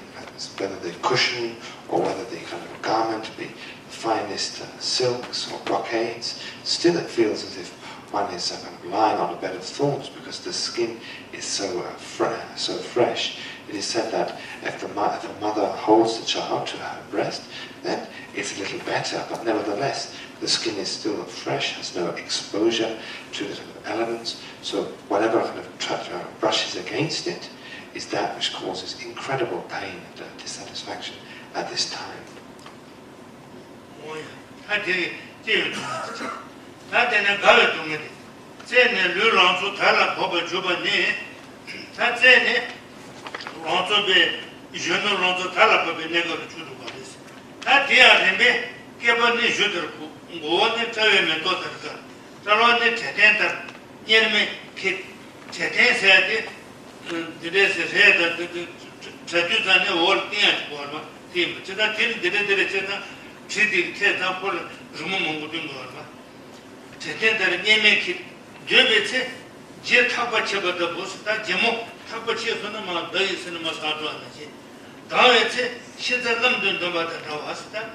cushion or whether the kind of garment be finest silks or brocades, still it feels as if one is kind of lying on a bed of thorns because the skin is so fresh. It is said that if the mother holds the child to her breast, then it's a little better, but nevertheless the skin is still fresh, has no exposure to the kind of elements, so whatever kind of brushes against it is that which causes incredible pain and dissatisfaction at this time. 다되는 가외 동네 쟤네 류랑수 달라 법을 줘봤니 다 쟤네 랑수배 이전으로 랑수 달라 법에 내가 주도 받았어 다 돼야 되는데 개번이 주더고 뭐는 저에면 또 들까 저런데 제대로 얘는 제대해야 돼 드레스 해야 돼 저주단에 올 때야 뭐마 팀 제가 데레데레 제가 지디 태다 볼 주문 먹는 거 얼마 제대로 예매키 저베체 제 타바쳐버도 보스다 제모 타바쳐서는 막 너희스는 뭐 사도 안 하지 다음에 신자님들 도마다 나왔다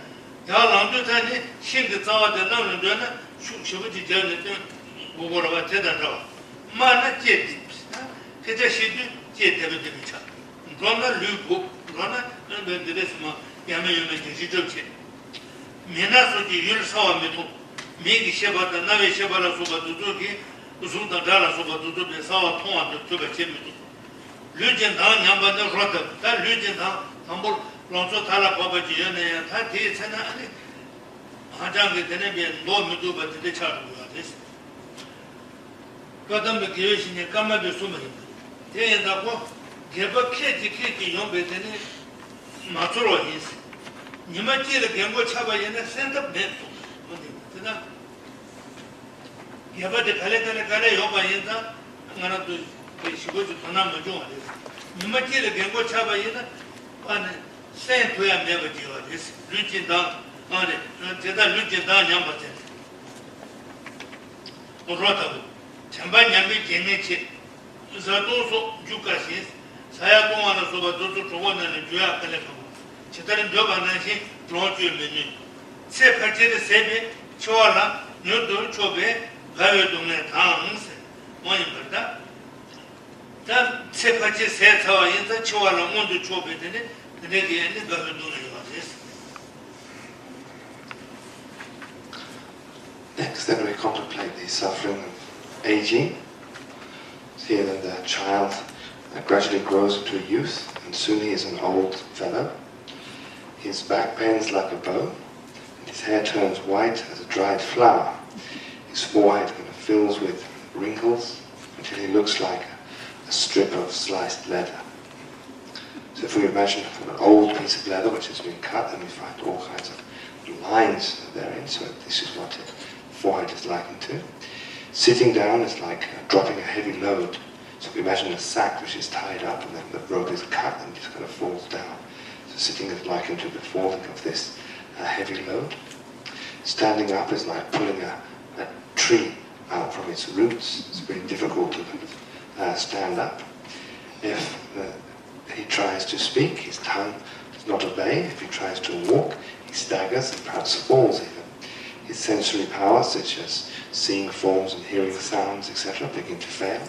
야랑도다니 신의 자와도 나는데는 슈슈부지 전에 뭐라고 대단하다 만나 제디 그저 시도 제대로 되죠 그러나 류고 그러나 너희들에서 야매요는 지지적지 미나서지 율사와메도 미기 셰바다 나베 셰바라 소바도도기 우승다 달라 소바도도베 사와 통한도 저베 재미도 류젠다 냠바데 로다 다 류젠다 한볼 런소 달라 바바지 연에 다 대체나 아니 하장게 되네비 노미도 바데 차르고야 됐어 그다음에 기회신이 까마도 숨어요 대연다고 개박케지 용베되네 맞으러 있어 니마지를 경고 차바에는 센터 벤도 그다 개바데 갈래 요바인다 하나도 시고주 하나 먼저 와요 니마지를 경고 차바에는 아니 센터야 내가지요 됐어 루진다 아니 제가 루진다 냠바데 로타고 잠반 냠비 제네치 자도소 주가시 사야동안에 소바도도 조원하는 주야 칼레고 제다른 저반나시 로주 메뉴 세 파제의 세베 초알라 뉴도 초베 가외동네 당스 뭐니 말다 세 파제 세 타와인자 초알라 몬도 초베되네 내게 있는 가외동네 와서 Next, then we contemplate the suffering of aging. Here then the child gradually grows into a youth, and soon he is an old fellow. His back bends like a bow, and his hair turns white as a dried flower. His forehead kind of fills with wrinkles until he looks like a strip of sliced leather. So if we imagine an old piece of leather which has been cut, then we find all kinds of lines therein, so this is what the forehead is likened to. Sitting down is like dropping a heavy load. So if we imagine a sack which is tied up and then the rope is cut and it just kind of falls down. So sitting is likened to the falling of this heavy load. Standing up is like pulling a tree out from its roots. It's very difficult to kind of stand up. If he tries to speak, his tongue does not obey. If he tries to walk, he staggers and perhaps falls even. His sensory powers, such as seeing forms and hearing sounds, etc., begin to fail.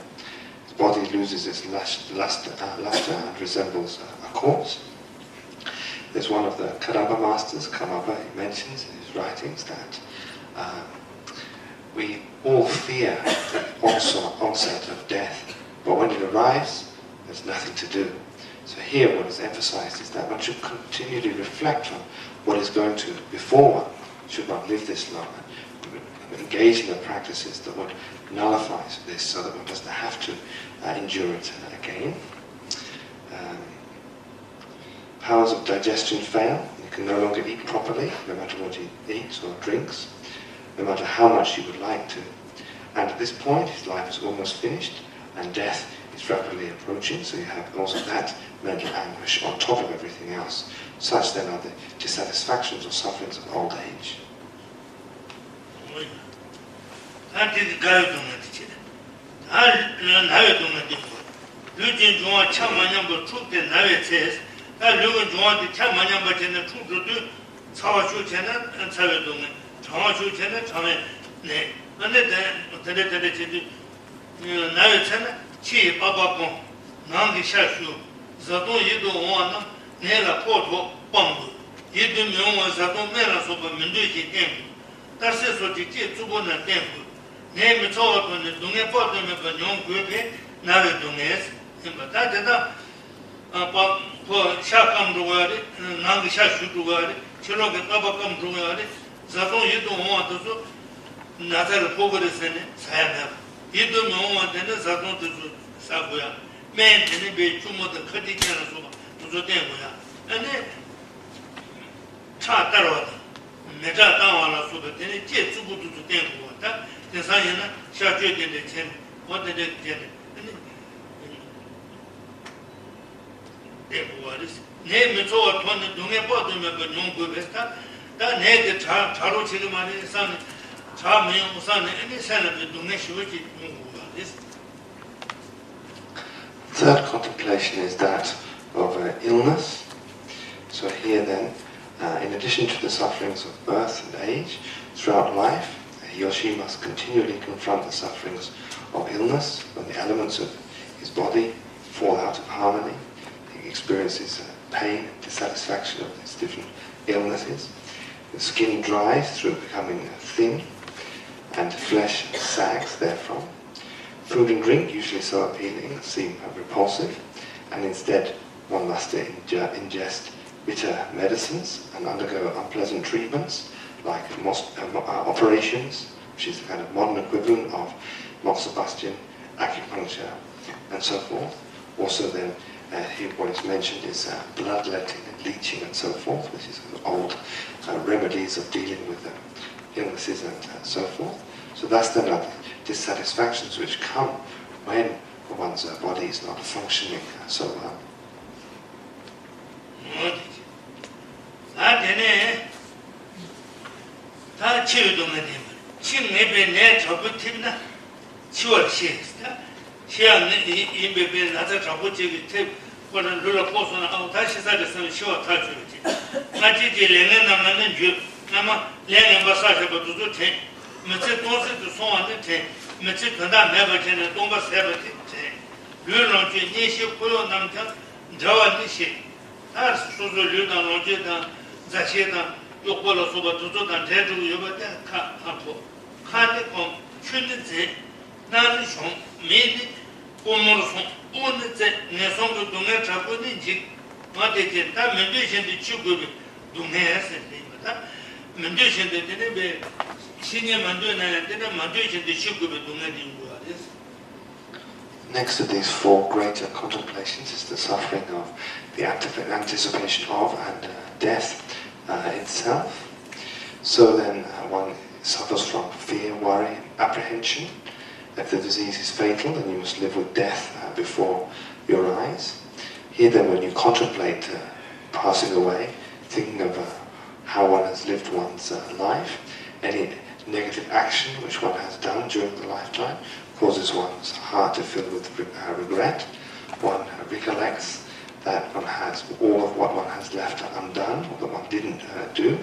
His body loses its luster and resembles a corpse. There's one of the Karamba masters, Karmapa, he mentions in his writings that we all fear the onset of death, but when it arrives, there's nothing to do. So here what is emphasized is that one should continually reflect on what is going to befall one. Should not live this long, and engage in the practices that would nullify this, so that one doesn't have to endure it again. Powers of digestion fail. You can no longer eat properly, no matter what he eats or drinks, no matter how much you would like to. And at this point, his life is almost finished, and death is rapidly approaching, so you have also that mental anguish on top of everything else. Such then are the dissatisfactions or sufferings of old age. 내가 포도 빵부 이들 명원사도 내가 소바 민두지 땡부 다시서 지지 주보는 땡부 내가 저어도는 동네 포도면 번용 그게 나를 동네에서 임바다 되다 아빠 샤감도 가리 나기 샤슈도 가리 저렇게 따박감 들어가리 자동 이동 와도서 나타를 보고랬으니 사야나 이도 너무 되는 사건도 사고야 맨 되는 배 주모도 커지잖아 소 도저 된 거야 아니 차 따라와다 내가 따와라 소도 되는 제 주부도 된 거다 대사에는 샤죄 되는 chen 어떻게 되는 아니 대부와리스 내 메소와 돈은 동에 뻗으면 그 용구 베스타 다 내게 자로 지금 말이 산 자면 우선 any 사람이 동네 쉬우지 용구와리스. Third contemplation is that of illness. So here then, in addition to the sufferings of birth and age, throughout life, he or she must continually confront the sufferings of illness, when the elements of his body fall out of harmony. He experiences pain and dissatisfaction of these different illnesses. The skin dries through becoming thin, and flesh sags therefrom. Food and drink, usually so appealing, seem repulsive, and instead one must ingest bitter medicines and undergo unpleasant treatments like operations, which is the kind of modern equivalent of moxibustion, acupuncture, and so forth. Also then, what is mentioned is bloodletting and leeching and so forth, which is old remedies of dealing with illnesses and so forth. So that's the dissatisfactions which come when one's body is not functioning so well. Next of these four greater contemplations is the suffering of the anticipation of and death itself. So then one suffers from fear, worry, apprehension. If the disease is fatal, then you must live with death before your eyes. Here then, when you contemplate passing away, thinking of how one has lived one's life, any negative action which one has done during the lifetime causes one's heart to fill with regret. One recollects that one has all of what one has left undone, or that one didn't do.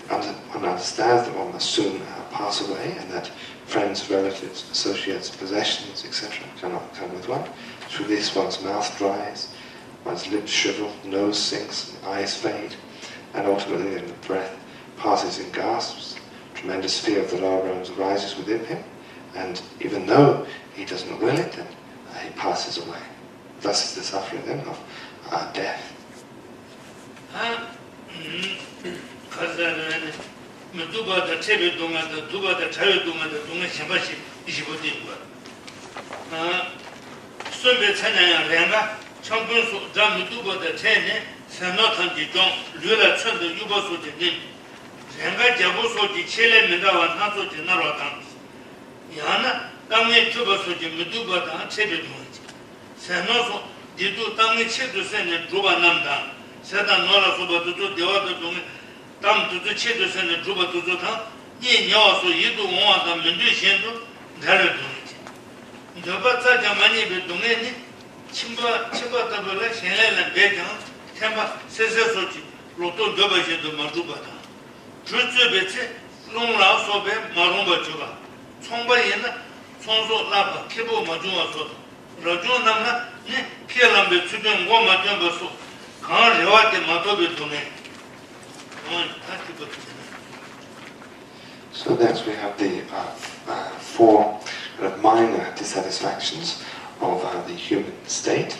One understands that one must soon pass away, and that friends, relatives, associates, possessions, etc. cannot come with one. Through this one's mouth dries, one's lips shrivel, nose sinks, eyes fade, and ultimately then the breath passes in gasps. Tremendous fear of the lower realms arises within him, and even though he doesn't will it, then he passes away. Thus is the suffering then of death. renga jabu soji chele mendawa naso ji narwa tangsi. Yana tangi tuba soji meduba tang chebe dungi. Seno so didu tangi chedu sene druba namdang. Seda nora soba tuzu dewa dungi. Tam tuzu chedu sene druba tuzu tang. Nye nyawa so yidu onwa tang mendu shendu dhara dungi. Ndoba tsaja mani be dungi ni chimba tabala shenle lan bejang tenpa sese soji loto ndoba shendu madruba tang. 주주 배치 농라 소배 마롱바 주가 총바에나 총소 라바 케보 마주와서 라주 남나 네 피엘람베 주변 고 마정버서 강 레와테 마토베 도네 So next we have the four minor dissatisfactions of the human state.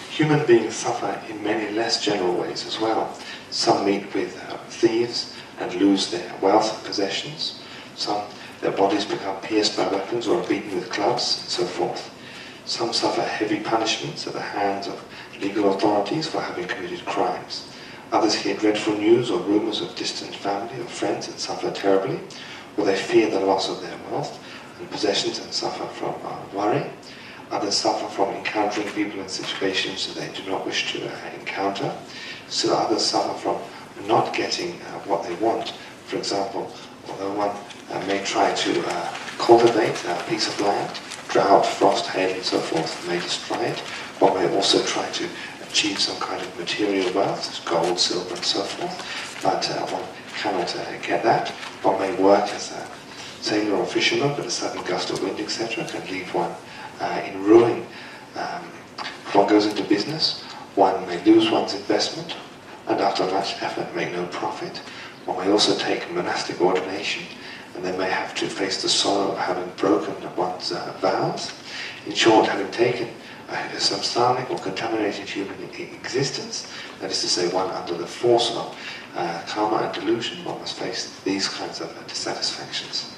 Human beings suffer in many less general ways as well. Some meet with thieves and lose their wealth and possessions. Some, their bodies become pierced by weapons or are beaten with clubs, and so forth. Some suffer heavy punishments at the hands of legal authorities for having committed crimes. Others hear dreadful news or rumors of distant family or friends and suffer terribly, or they fear the loss of their wealth and possessions and suffer from worry. Others suffer from encountering people in situations that they do not wish to encounter. Still others suffer from not getting what they want. For example, although one may try to cultivate a piece of land, drought, frost, hail and so forth may destroy it. One may also try to achieve some kind of material wealth, gold, silver and so forth, but one cannot get that. One may work as a sailor or fisherman, but a sudden gust of wind, etc., can leave one in ruin. If one goes into business, one may lose one's investment, and after much effort make no profit. One may also take monastic ordination, and they may have to face the sorrow of having broken one's vows. In short, having taken a samsaric or contaminated human existence, that is to say, one under the force of karma and delusion, one must face these kinds of dissatisfactions.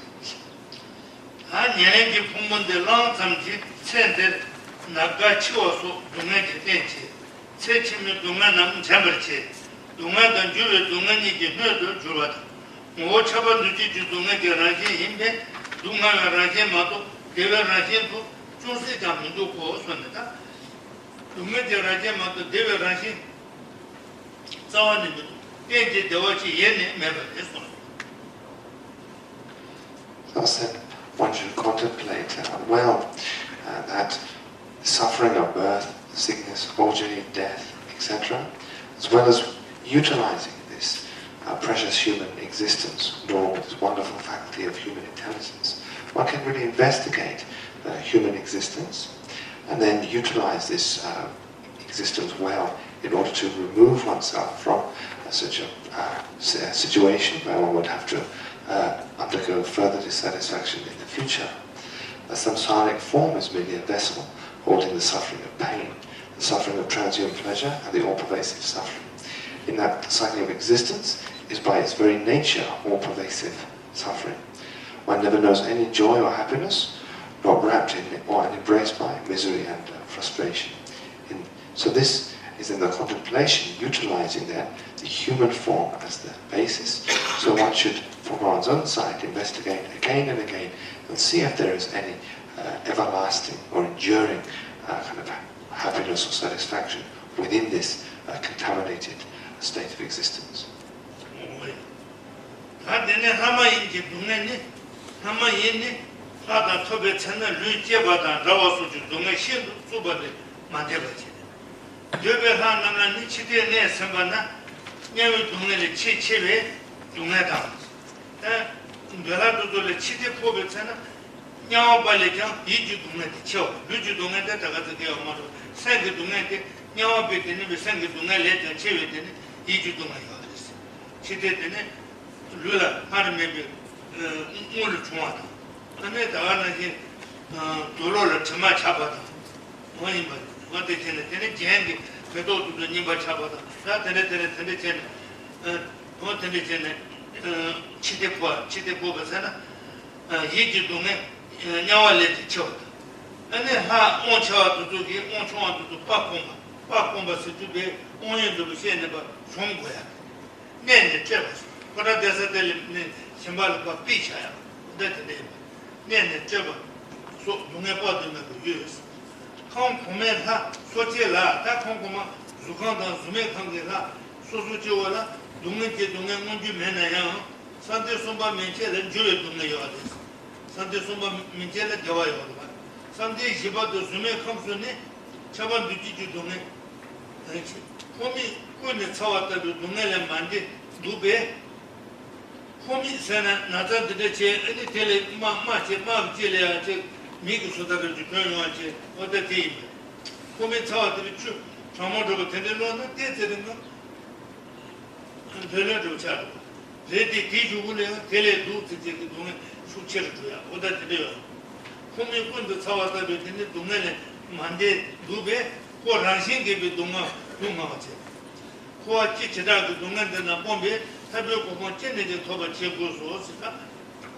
Thus then, one should contemplate that suffering of birth, sickness, old age, death, etc., as well as utilizing this precious human existence, nor with this wonderful faculty of human intelligence, one can really investigate human existence and then utilize this existence well in order to remove oneself from such a situation where one would have to undergo further dissatisfaction in the future. The samsaric form is merely a vessel holding the suffering of pain, the suffering of transient pleasure, and the all-pervasive suffering. In that cycle of existence is by its very nature all-pervasive suffering. One never knows any joy or happiness, not wrapped in or embraced by misery and frustration. So this is in the contemplation, utilizing then the human form as the basis. So one should, from one's own side, investigate again and again and see if there is any everlasting or enduring kind of happiness or satisfaction within this contaminated state of existence.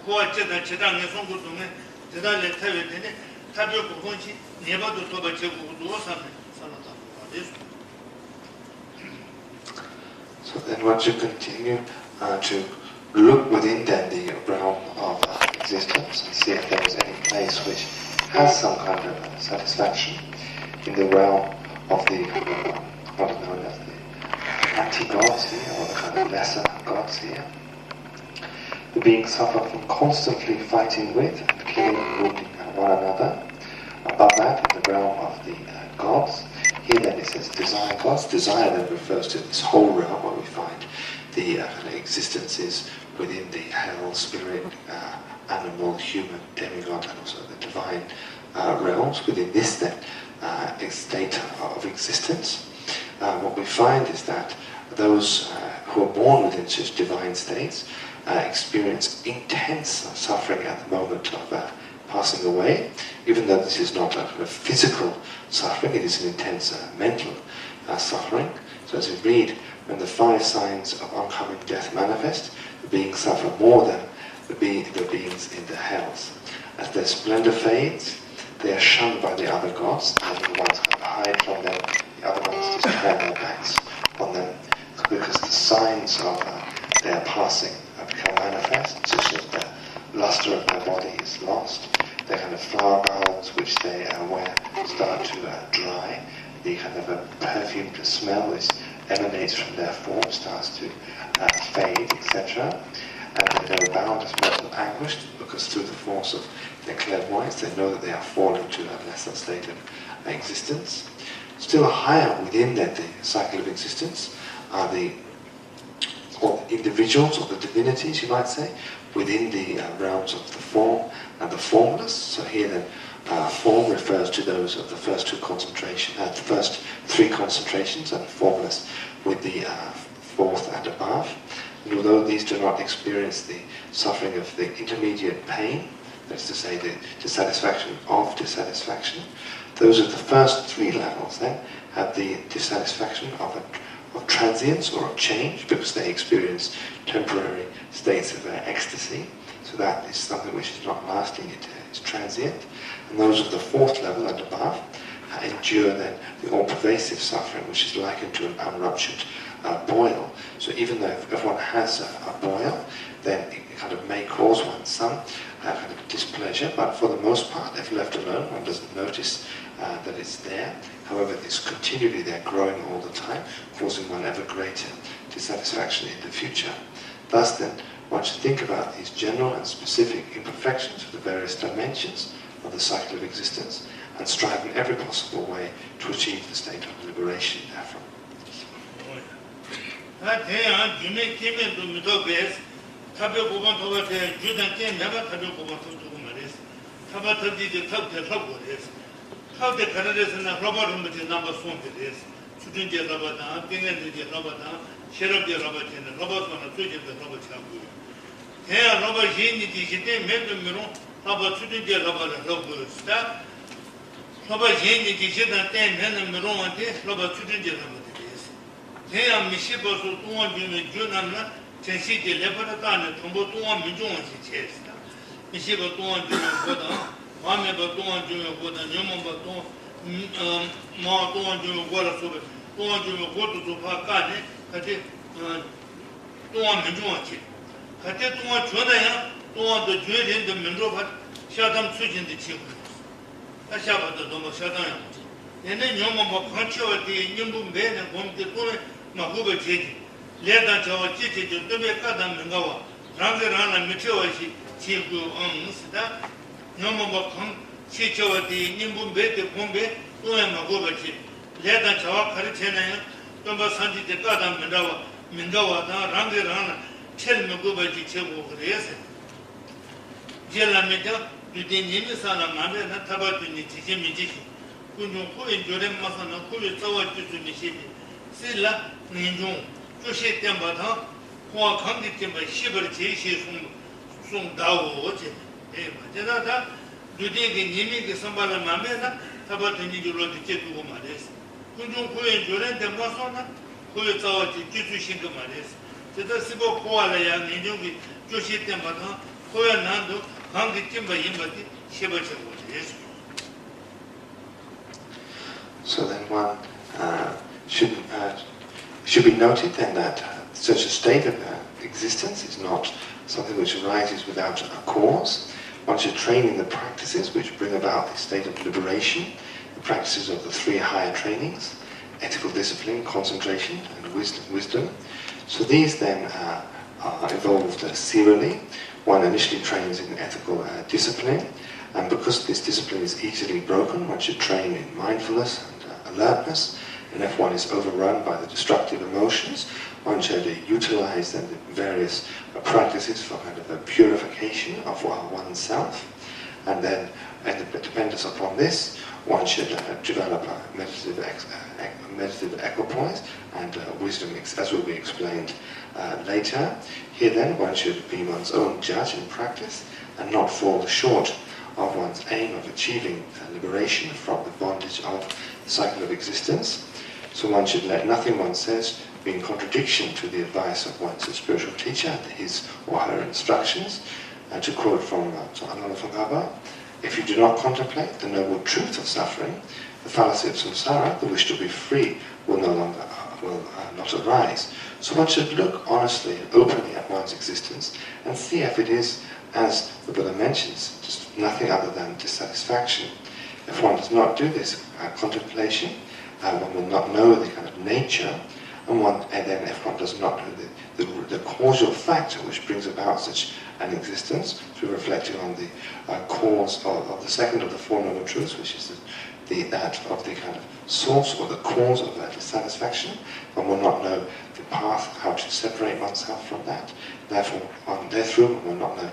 고아제다 제당에 송구동에 대단히 태외되네 타벽 공시 네바도 도바 제고 누워서는 살았다. So then once you continue to look within then the realm of existence and see if there is any place which has some kind of satisfaction in the realm of the what is known as the anti-gods here, or the kind of lesser gods here. The beings suffer from constantly fighting with and killing and wounding one another. Above that, in the realm of the gods, here then it says desire gods. Desire then refers to this whole realm where we find the existences within the hell, spirit, animal, human, demigod, and also the divine realms. Within this then state of existence, what we find is that those who are born within such divine states experience intense suffering at the moment of passing away, even though this is not a kind of physical suffering, it is an intense mental suffering. So as we read, when the 5 signs of oncoming death manifest, the beings suffer more than the beings in the hells. As their splendor fades, they are shunned by the other gods, and the ones kind of hide from them, the other ones just turn their backs on them, because the signs of their passing become manifest, such as the luster of their body is lost, their kind of flower garlands which they wear start to dry, the kind of perfumed smell which emanates from their form starts to fade, etc. And they are bound as mortal anguish because through the force of their clairvoyance they know that they are falling to a lesser state of existence. Still higher within that the cycle of existence are the individuals, or the divinities you might say, within the realms of the form and the formless. So here then form refers to those of the first 3 concentrations, and formless with the 4th and above. And although these do not experience the suffering of the intermediate pain, that is to say the dissatisfaction of dissatisfaction, those of the first 3 levels then have the dissatisfaction of transience or of change, because they experience temporary states of ecstasy. So that is something which is not lasting, it is transient. And those of the 4th level and above endure then the all-pervasive suffering, which is likened to an unruptured boil. So even though if one has a boil, then it kind of may cause one some kind of displeasure, but for the most part, if left alone, one doesn't notice that it's there. However, it's continually there, growing all the time, causing one ever greater dissatisfaction in the future. Thus then, one should think about these general and specific imperfections of the various dimensions of the cycle of existence, and strive in every possible way to achieve the state of liberation therefrom. koya nandu hangi timba yimbati sheba chego yesu. So then one should be noted then that such a state of existence is not something which arises without a cause. One should train in the practices which bring about the state of liberation, the practices of the three higher trainings, ethical discipline, concentration, and wisdom. So these then are evolved serially. One initially trains in ethical discipline, and because this discipline is easily broken, one should train in mindfulness and alertness. And if one is overrun by the destructive emotions, one should utilize then the various practices for kind of a purification of oneself. And then, in dependence upon this, one should develop a meditative equipoise and wisdom, as will be explained later. Here then, one should be one's own judge in practice and not fall short of one's aim of achieving liberation from the bondage of the cycle of existence. So one should let nothing one says be in contradiction to the advice of one's spiritual teacher, his or her instructions. And to quote from Anandafagaba, if you do not contemplate the noble truth of suffering, the fallacy of samsara, the wish to be free, will not arise. So one should look honestly and openly at one's existence and see if it is, as the Buddha mentions, just nothing other than dissatisfaction. If one does not do this contemplation, one will not know the kind of nature, and then if one does not know the causal factor which brings about such an existence, through reflecting on the cause of the second of the Four Noble Truths, which is that of the kind of source or the cause of that dissatisfaction, one will not know the path, how to separate oneself from that. Therefore, one will not know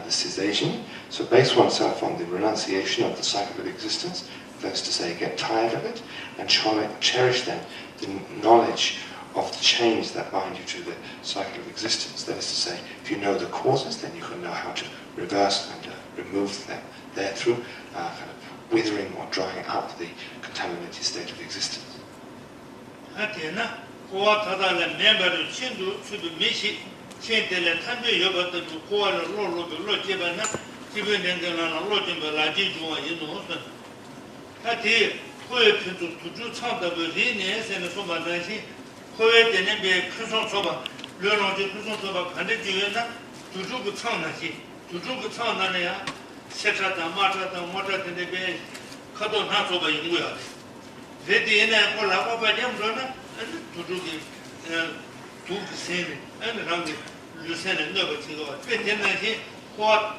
the cessation. So base oneself on the renunciation of the cycle of existence, that is to say, get tired of it, and cherish then the knowledge of the chains that bind you to the cycle of existence. That is to say, if you know the causes, then you can know how to reverse and remove them there through kind of withering or drying up the contaminated state of existence. kowe dene be kuson soba le ronje kuson soba kande juyena juju bu chang na ji juju bu chang na ne ya setra da mata dene be kado na soba yingu ya de de ene ko la ko ba dem do na juju ki du sen ne rang de lu sen ne ne ba chi go be den na ji ko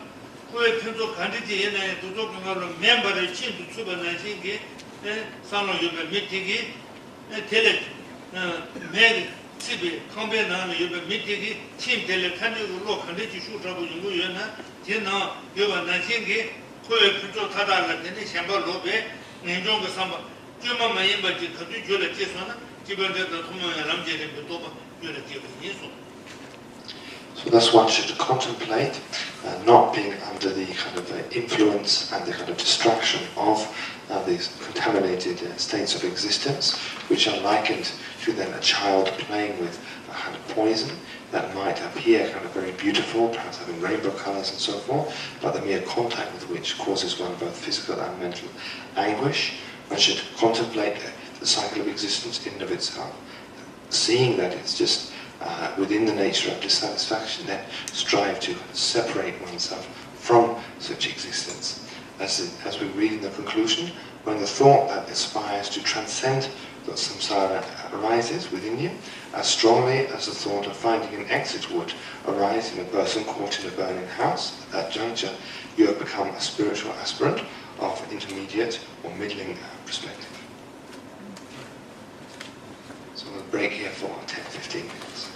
kowe pinzo kande ji ene juju ko ma lo member chin du chuba na ji ge sanlo yobe mitigi tele 매일 집에 컴베나는 요번 미팅이 팀들 탄주로 칸데지 슈트하고 연구연나 제나 요번 나신게 코에 부조 타달라는데 샴발로베 냉정거 삼바 주마만 임바지 그도 줄에 제소나 기본적으로 도모야 남제를 또 줄에 제고 So thus one should contemplate, not being under the kind of influence and the kind of distraction of these contaminated states of existence, which are likened to then a child playing with a kind of poison that might appear kind of very beautiful, perhaps having rainbow colors and so forth, but the mere contact with which causes one both physical and mental anguish. One should contemplate the cycle of existence in and of itself, seeing that it's just within the nature of dissatisfaction, then strive to separate oneself from such existence. As we read in the conclusion, when the thought that aspires to transcend the samsara arises within you, as strongly as the thought of finding an exit would arise in a person caught in a burning house, at that juncture you have become a spiritual aspirant of intermediate or middling perspective. So we'll break here for 10-15 minutes.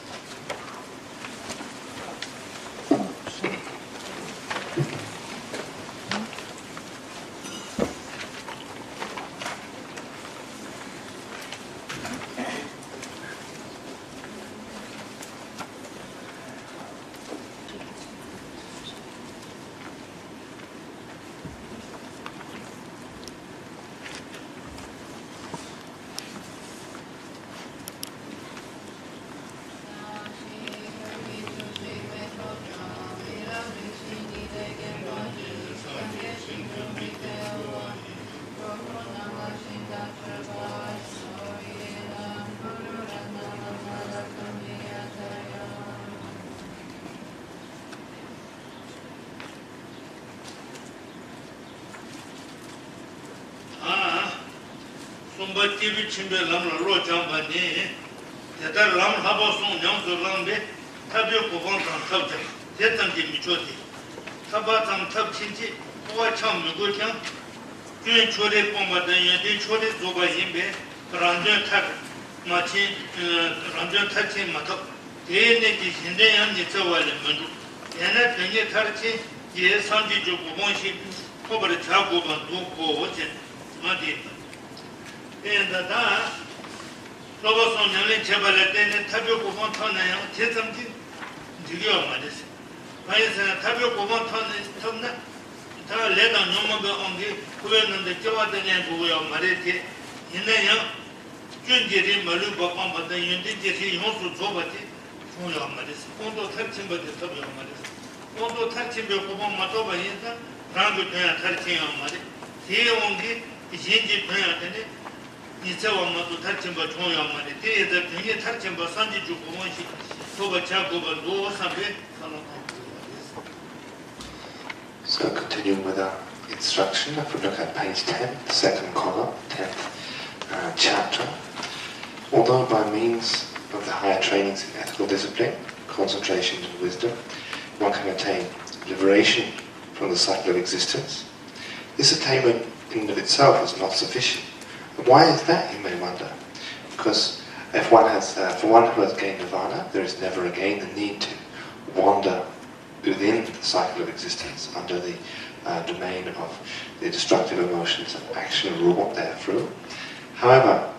Tumba TV Chimbe Lam Ro Jambani, the Lam Haboson, Yamsu Lambe, Tabio Kovantan Tabja, Jetan de Michoti, Tabatan Tab Chinti, Wacham Mugutan, Jun Chode Pombadan, Yadi Chode Zoba Yimbe, Ranjan Tak, Machin, Ranjan Tachi Matok, Dene Hindayan Nitawal Mundu, Yana Tanya Tarchi, Yes, Sanji Jokonshi, over the Chago Bandu, Watching, Madi. And the Lobos on Yelling Chabalet and Tabio Comonton and Tetamki, Digio Madis. I said Tabio Comonton is Tomna, Leda Nomaga on the Kuan and the Javadan and Guya Marete, in the young Junjiri Maluba Pamba, the Yundiji Yosu Zobati, Fuya Madis, Ondo touching by the Tabio Madis. Ondo touching the Common Matoba Yenta, Rango touching on Madi. Here only is Yinji Payatene. 이제와마도 탈침바 총야마네 대대 등에 탈침바 산지 주고 원시 소바 자고바 노사베 So continuing with our instruction, if we look at page 10, the second column, 10th chapter. Although by means of the higher trainings in ethical discipline, concentration and wisdom, one can attain liberation from the cycle of existence, this attainment in and of itself is not sufficient. Why is that, you may wonder? Because if one has, for one who has gained nirvana, there is never again the need to wander within the cycle of existence under the domain of the destructive emotions and action rule therethrough. However,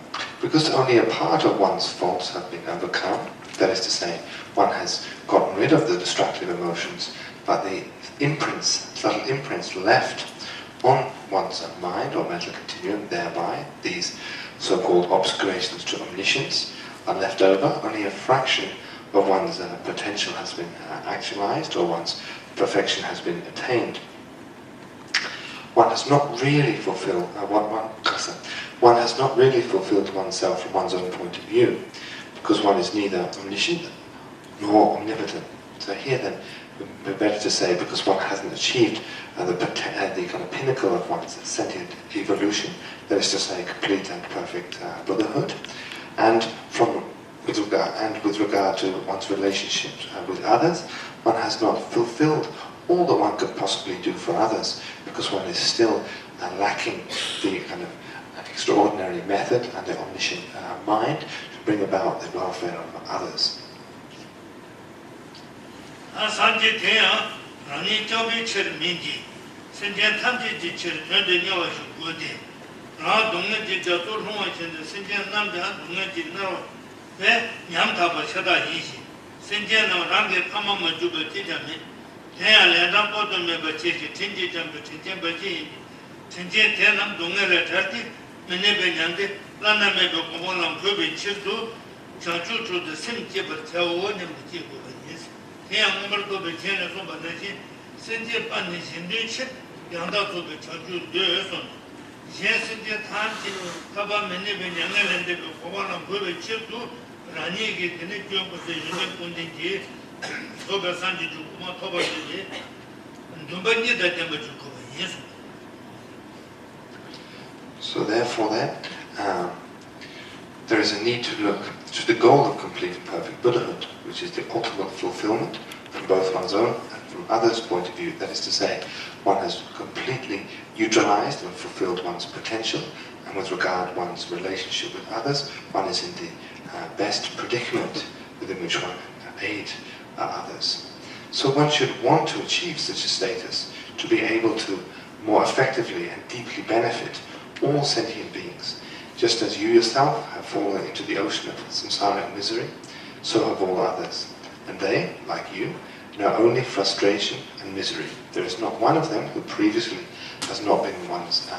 because only a part of one's faults have been overcome, that is to say, one has gotten rid of the destructive emotions, but the imprints, subtle imprints left on one's mind or mental continuum, thereby these so-called obscurations to omniscience are left over. Only a fraction of one's potential has been actualized, or one's perfection has been attained. One has not really fulfilled one has not really fulfilled oneself from one's own point of view, because one is neither omniscient nor omnipotent. So here then, it would be better to say because one hasn't achieved the kind of pinnacle of one's sentient evolution, that is to say, complete and perfect Buddhahood, and with regard to one's relationship with others, one has not fulfilled all that one could possibly do for others, because one is still lacking the kind of extraordinary method and the omniscient mind to bring about the welfare of others. Sanji Tea, Rani Chobi Chir Minji, Sinjan Tamji Chir, Nanda Yawash Gudi, Ra Dungaji Jatur Huachin, Sinjan Namda, Dungaji Naro, Yamtaba Shada Yishi, Sinjan Rangi Pamama Juba Tijami, Tea Leda Poto Mebachi, Tinji Jambu Tinjambaji, Tinji Tenam Dungara Tati, Menebe Yande, Lana Mebo Komolam Kubi Chitu, Chanchu to the Sim Jibber Tao, Namaji. Yang umurdo be jene so banaji senje panni sindu chit yanda so be chaju de son je senje thanti kaba menne be nyangalende be kobana bobe chitu rani ge tene kyo ko se yune kundi ji so be sanji ju kuma toba ji dumbanye da temba ju ko yesu. So therefore then, there is a need to look to the goal of complete and perfect Buddhahood, which is the ultimate fulfillment from both one's own and from others' point of view. That is to say, one has completely neutralized and fulfilled one's potential, and with regard to one's relationship with others, one is in the best predicament within which one can aid others. So one should want to achieve such a status, to be able to more effectively and deeply benefit all sentient beings. Just as you yourself have fallen into the ocean of samsaric misery, so have all others. And they, like you, know only frustration and misery. There is not one of them who previously has not been one's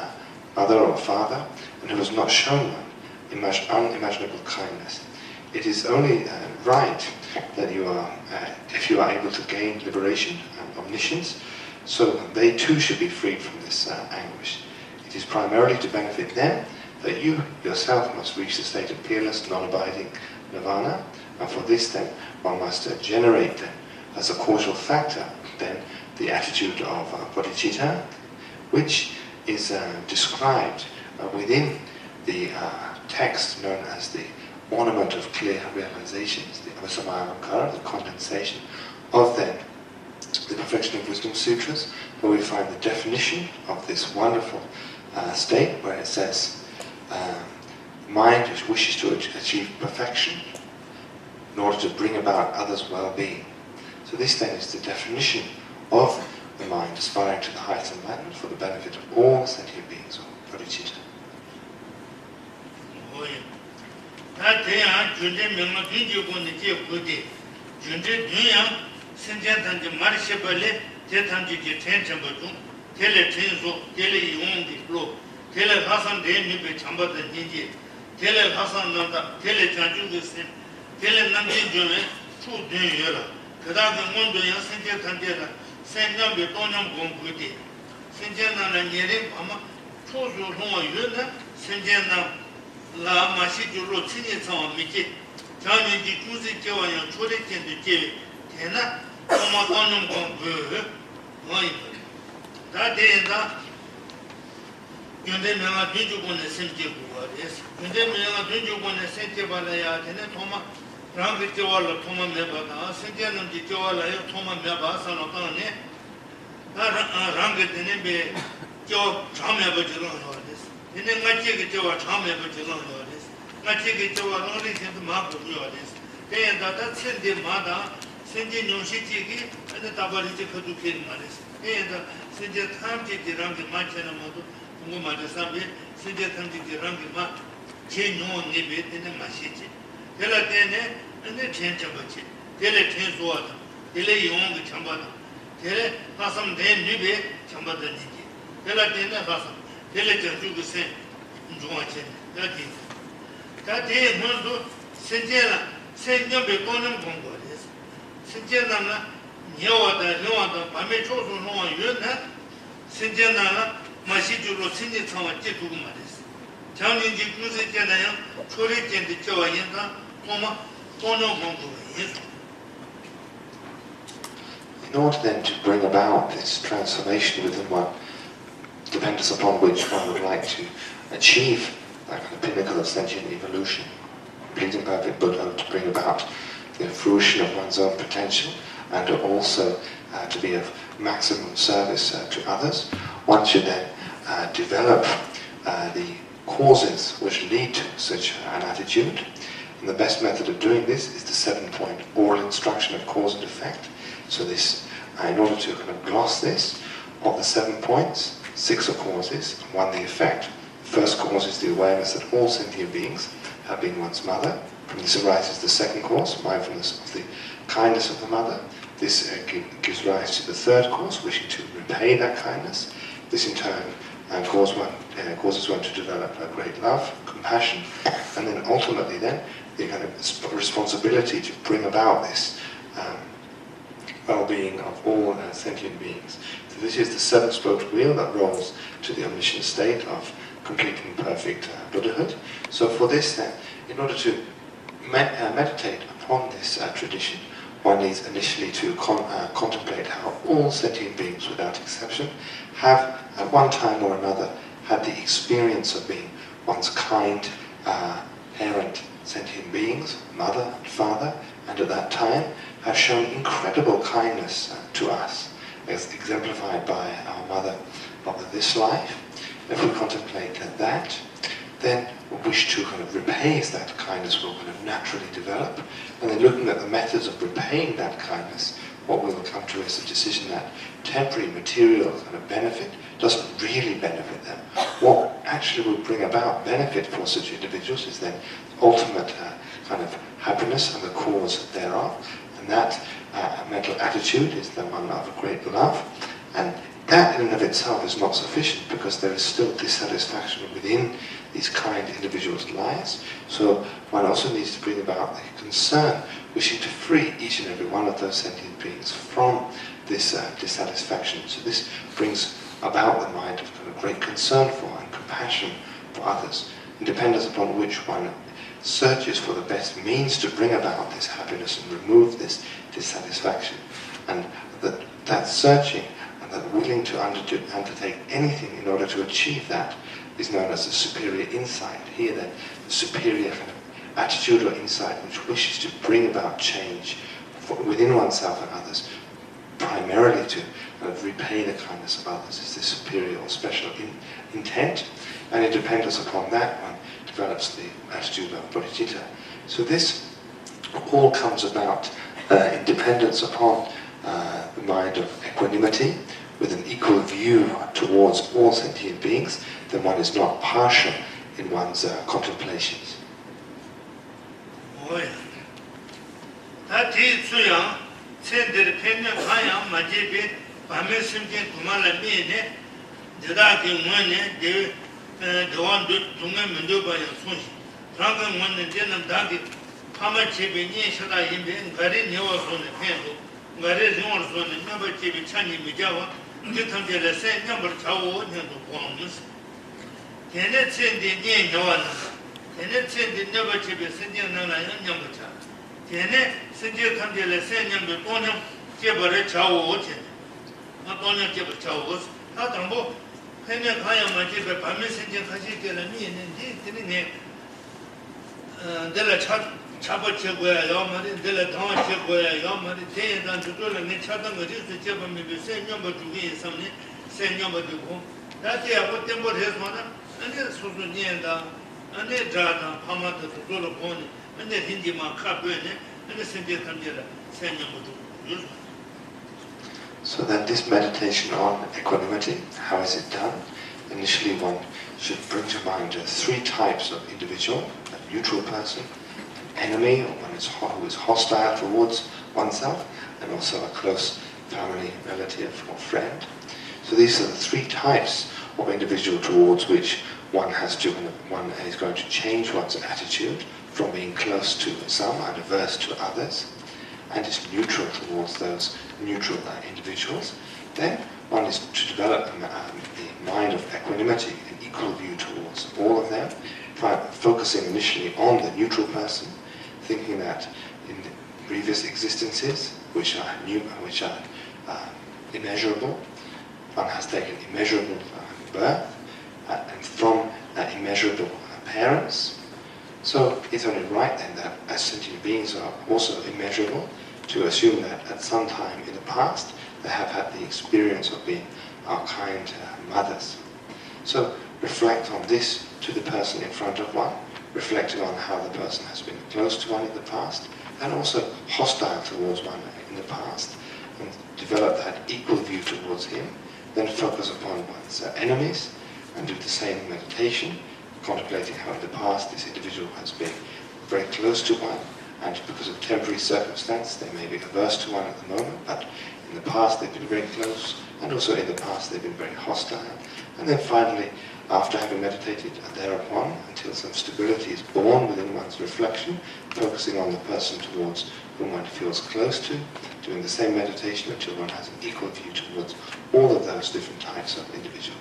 mother or father, and who has not shown one unimaginable kindness. It is only right that you are, if you are able to gain liberation and omniscience, so they too should be freed from this anguish. It is primarily to benefit them that you yourself must reach the state of peerless, non-abiding nirvana, and for this then one must generate then, as a causal factor, then the attitude of bodhicitta, which is described within the text known as the Ornament of Clear Realizations, the Avasamaya, the condensation of then the Perfection of Wisdom Sutras, where we find the definition of this wonderful state where it says, mind which wishes to achieve perfection in order to bring about others' well-being. So this then is the definition of the mind aspiring to the highest enlightenment for the benefit of all sentient beings, or bodhicitta. La Mashijo Chini Sama Miki, Johnny di Kuzi Joan, Chori Kendi Jay, Tena, Tomatonum Gombu, that day and that. Yundemela Dunjubon is Sinti Buaris, Yundemela Dunjubon is Sinti Balaya, Toma, Rangitiola, Toma Mebana, Sintian di Joala, Toma Meba, Sanotone, Rangitinebe, Joe Chamabajilon. In the Magic Joa Chamabajilon, Magic Joa only sent the map of yours. Then that sent the Mada, sending Yoshiki, and the Tabarita to kill Maris. And send the time to the Rangi Machana Moto, Mumadasabi, send the time to the Rangi Mat, chain on Nibit in the Mashiti. Telatene and the change of a chip. Teletens water, Tele Yong Chambada, Tele Hasam Den Nibe, Chambada Niki. Telatena Hasam. Diligent to say, Joachim, that is. That day, Mondo, Sentella, Saint Yambe Bonum Congolis, Sentella, Yoda, Yoda, Pamecho, no Yuna, Sentella, Mashitu Rosini, Tipumaris. Town in the Cruise Janayam, Chorit and the Joayenda, Toma, Tono Congo. In order then to bring about this transformation within one, dependence upon which one would like to achieve that kind of pinnacle of sentient evolution, complete and perfect Buddha, to bring about the fruition of one's own potential and to also to be of maximum service to others, one should then develop the causes which lead to such an attitude. And the best method of doing this is the 7-point oral instruction of cause and effect. So this, in order to kind of gloss this, of the 7 points, 6 are causes, and 1 the effect. The first cause is the awareness that all sentient beings have been one's mother. From this arises the second cause, mindfulness of the kindness of the mother. This gives rise to the third cause, wishing to repay that kindness. This in turn causes one to develop a great love, compassion, and then ultimately then the kind of responsibility to bring about this well-being of all sentient beings. So this is the 7-spoked wheel that rolls to the omniscient state of complete and perfect Buddhahood. So for this then, in order to meditate upon this tradition, one needs initially to contemplate how all sentient beings, without exception, have at one time or another had the experience of being one's kind parent sentient beings, mother and father, and at that time have shown incredible kindness to us, as exemplified by our mother of this life. If we contemplate that, then we wish to kind of repay that kindness will kind of naturally develop. And then looking at the methods of repaying that kindness, what we will come to is the decision that temporary material kind of benefit doesn't really benefit them. What actually will bring about benefit for such individuals is then ultimate kind of happiness and the cause thereof. And that mental attitude is the one of great love. And that in and of itself is not sufficient, because there is still dissatisfaction within these kind individuals' lives. So one also needs to bring about the concern, wishing to free each and every one of those sentient beings from this dissatisfaction. So this brings about the mind of kind of great concern for and compassion for others, independence upon which one searches for the best means to bring about this happiness and remove this dissatisfaction. And that searching and that willing to undertake anything in order to achieve that is known as the superior insight. Here then, the superior kind of attitude or insight which wishes to bring about change within oneself and others, primarily to kind of repay the kindness of others, is the superior or special intent, and in dependence upon that one develops the attitude of bodhicitta. So this all comes about in dependence upon the mind of equanimity, with an equal view towards all sentient beings, then one is not partial in one's contemplations. So then this meditation on equanimity, how is it done? Initially one should bring to mind 3 types of individual: a neutral person, an enemy, or one who is hostile towards oneself, and also a close family relative or friend. So these are the 3 types of individual towards which one is going to change one's attitude from being close to some and averse to others, and is neutral towards those neutral individuals. Then one is to develop the mind of equanimity, an equal view towards all of them, focusing initially on the neutral person, thinking that in the previous existences, which are immeasurable, one has taken immeasurable birth, and from immeasurable parents. So it's only right then that as sentient beings are also immeasurable, to assume that at some time in the past they have had the experience of being our kind mothers. So reflect on this to the person in front of one, reflecting on how the person has been close to one in the past, and also hostile towards one in the past, and develop that equal view towards him. Then focus upon one's enemies, and do the same meditation, contemplating how in the past this individual has been very close to one, and because of temporary circumstance they may be averse to one at the moment, but in the past they've been very close, and also in the past they've been very hostile. And then finally, after having meditated thereupon, until some stability is born within one's reflection, focusing on the person towards whom one feels close to, doing the same meditation until one has an equal view towards all of those different types of individual.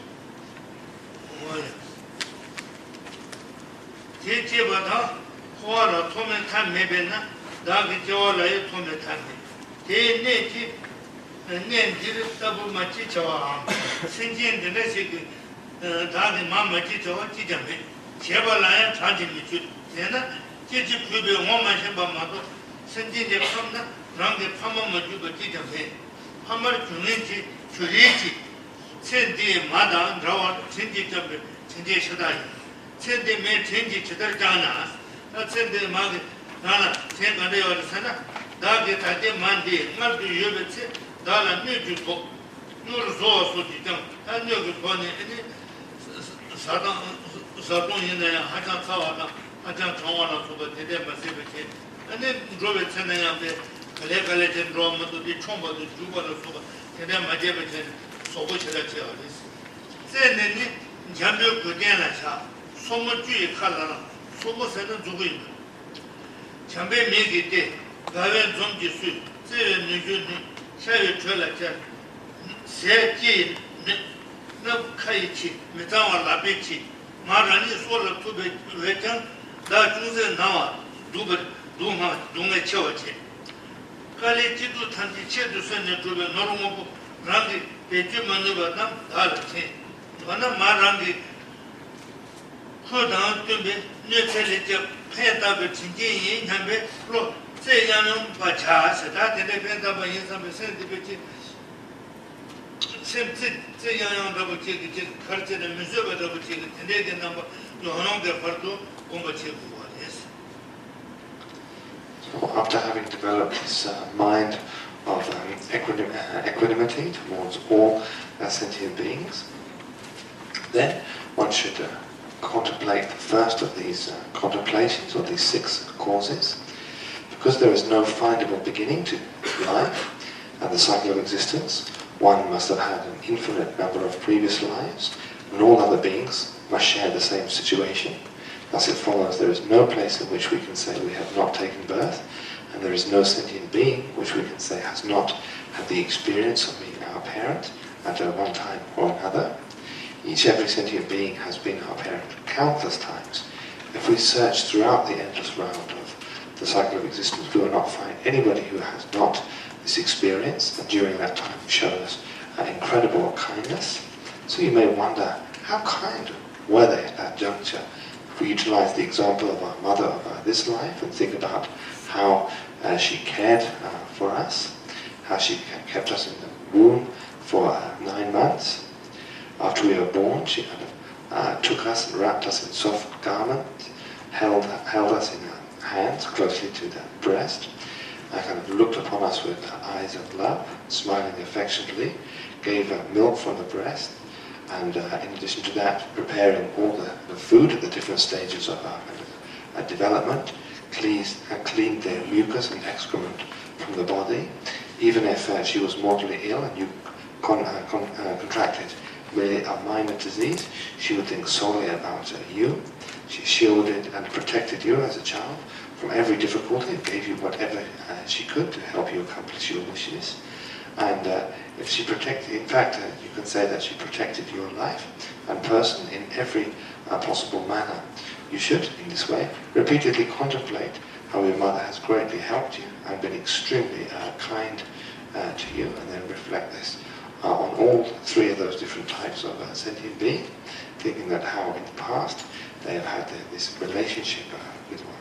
Hodang Tumbe, Nutelli, Penta, Tingi, Nambe, Lo, Sayan Bacha, Sata, and the Penta by some sensitivity. Sayan double ticket, culture and Missouri double ticket, and they get number, no longer Parto, Umbachi. Yes. So after having developed this mind of equanimity towards all sentient beings, then one should contemplate the first of these contemplations, or these 6 causes. Because there is no findable beginning to life and the cycle of existence, one must have had an infinite number of previous lives, and all other beings must share the same situation. Thus it follows there is no place in which we can say we have not taken birth, and there is no sentient being which we can say has not had the experience of being our parent at one time or another. Every sentient being has been our parent countless times. If we search throughout the endless round of the cycle of existence, we will not find anybody who has not this experience, and during that time showed us incredible kindness. So you may wonder, how kind were they at that juncture? If we utilize the example of our mother of this life and think about how she cared for us, how she kept us in the womb for 9 months. After we were born, she kind of took us and wrapped us in soft garments, held us in her hands closely to the breast, kind of looked upon us with eyes of love, smiling affectionately, gave milk from the breast, and in addition to that, preparing all the food at the different stages of our development, cleaned the mucus and excrement from the body. Even if she was mortally ill and you contracted merely a minor disease, she would think solely about you. She shielded and protected you as a child from every difficulty and gave you whatever she could to help you accomplish your wishes. And if she protected, in fact, you can say that she protected your life and person in every possible manner. You should, in this way, repeatedly contemplate how your mother has greatly helped you and been extremely kind to you, and then reflect this on all 3 of those different types of sentient being, thinking that how in the past they have had this relationship with one.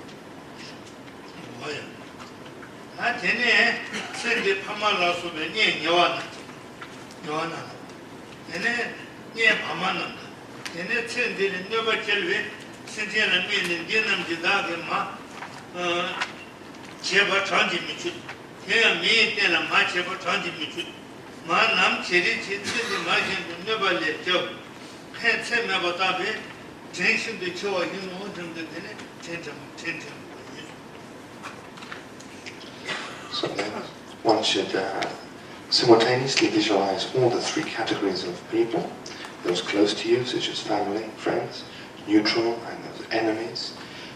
So then one should simultaneously visualize all the 3 categories of people, those close to you, such as family, friends, neutral, and those enemies.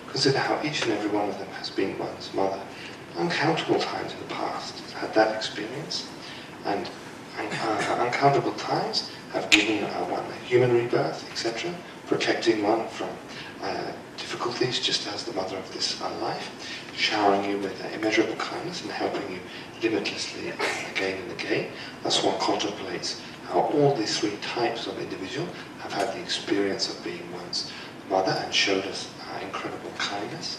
Consider how each and every one of them has been one's mother. Uncountable times in the past had that experience, and uncountable times have given one a human rebirth, etc., protecting one from difficulties, just as the mother of this life, showering you with immeasurable kindness and helping you limitlessly again and again. Thus one contemplates how all these 3 types of individual have had the experience of being one's mother and showed us incredible kindness.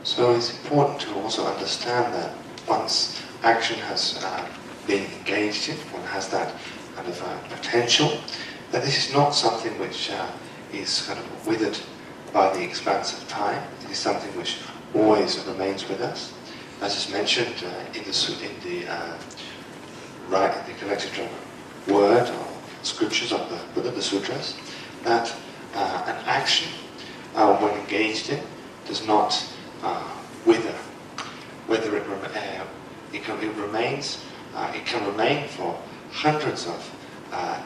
So it's important to also understand that once action has been engaged in, one has that kind of potential, that this is not something which is kind of withered by the expanse of time. It is something which always remains with us. As is mentioned in the collected word or scriptures of the Buddha, the sutras, that an action, when engaged in, does not wither. Whether it can remain for hundreds of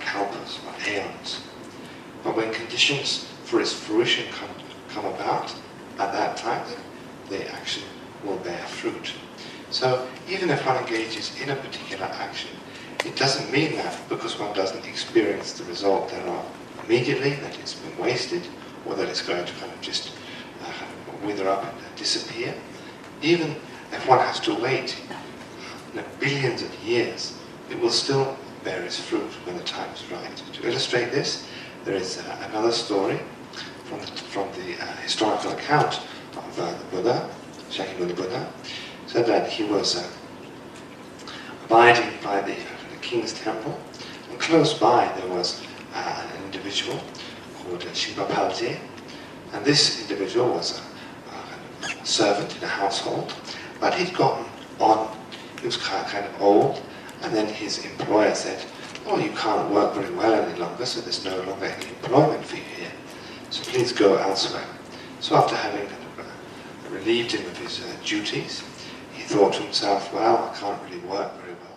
kalpas or aeons. But when conditions for its fruition come about, at that time, the action will bear fruit. So even if one engages in a particular action, it doesn't mean that because one doesn't experience the result thereof immediately, that it's been wasted, or that it's going to kind of just wither up and disappear. Even if one has to wait billions of years, it will still bear its fruit when the time is right. To illustrate this, there is another story from the historical account of the Buddha, Shakyamuni Buddha, said that he was abiding by the king's temple, and close by there was an individual called Shiba Palje, and this individual was a servant in a household, but he'd gotten on, he was kind of old, and then his employer said, "Oh, you can't work very well any longer, so there's no longer any employment for you here, so please go elsewhere." So after having relieved him of his duties, he thought to himself, "Well, I can't really work very well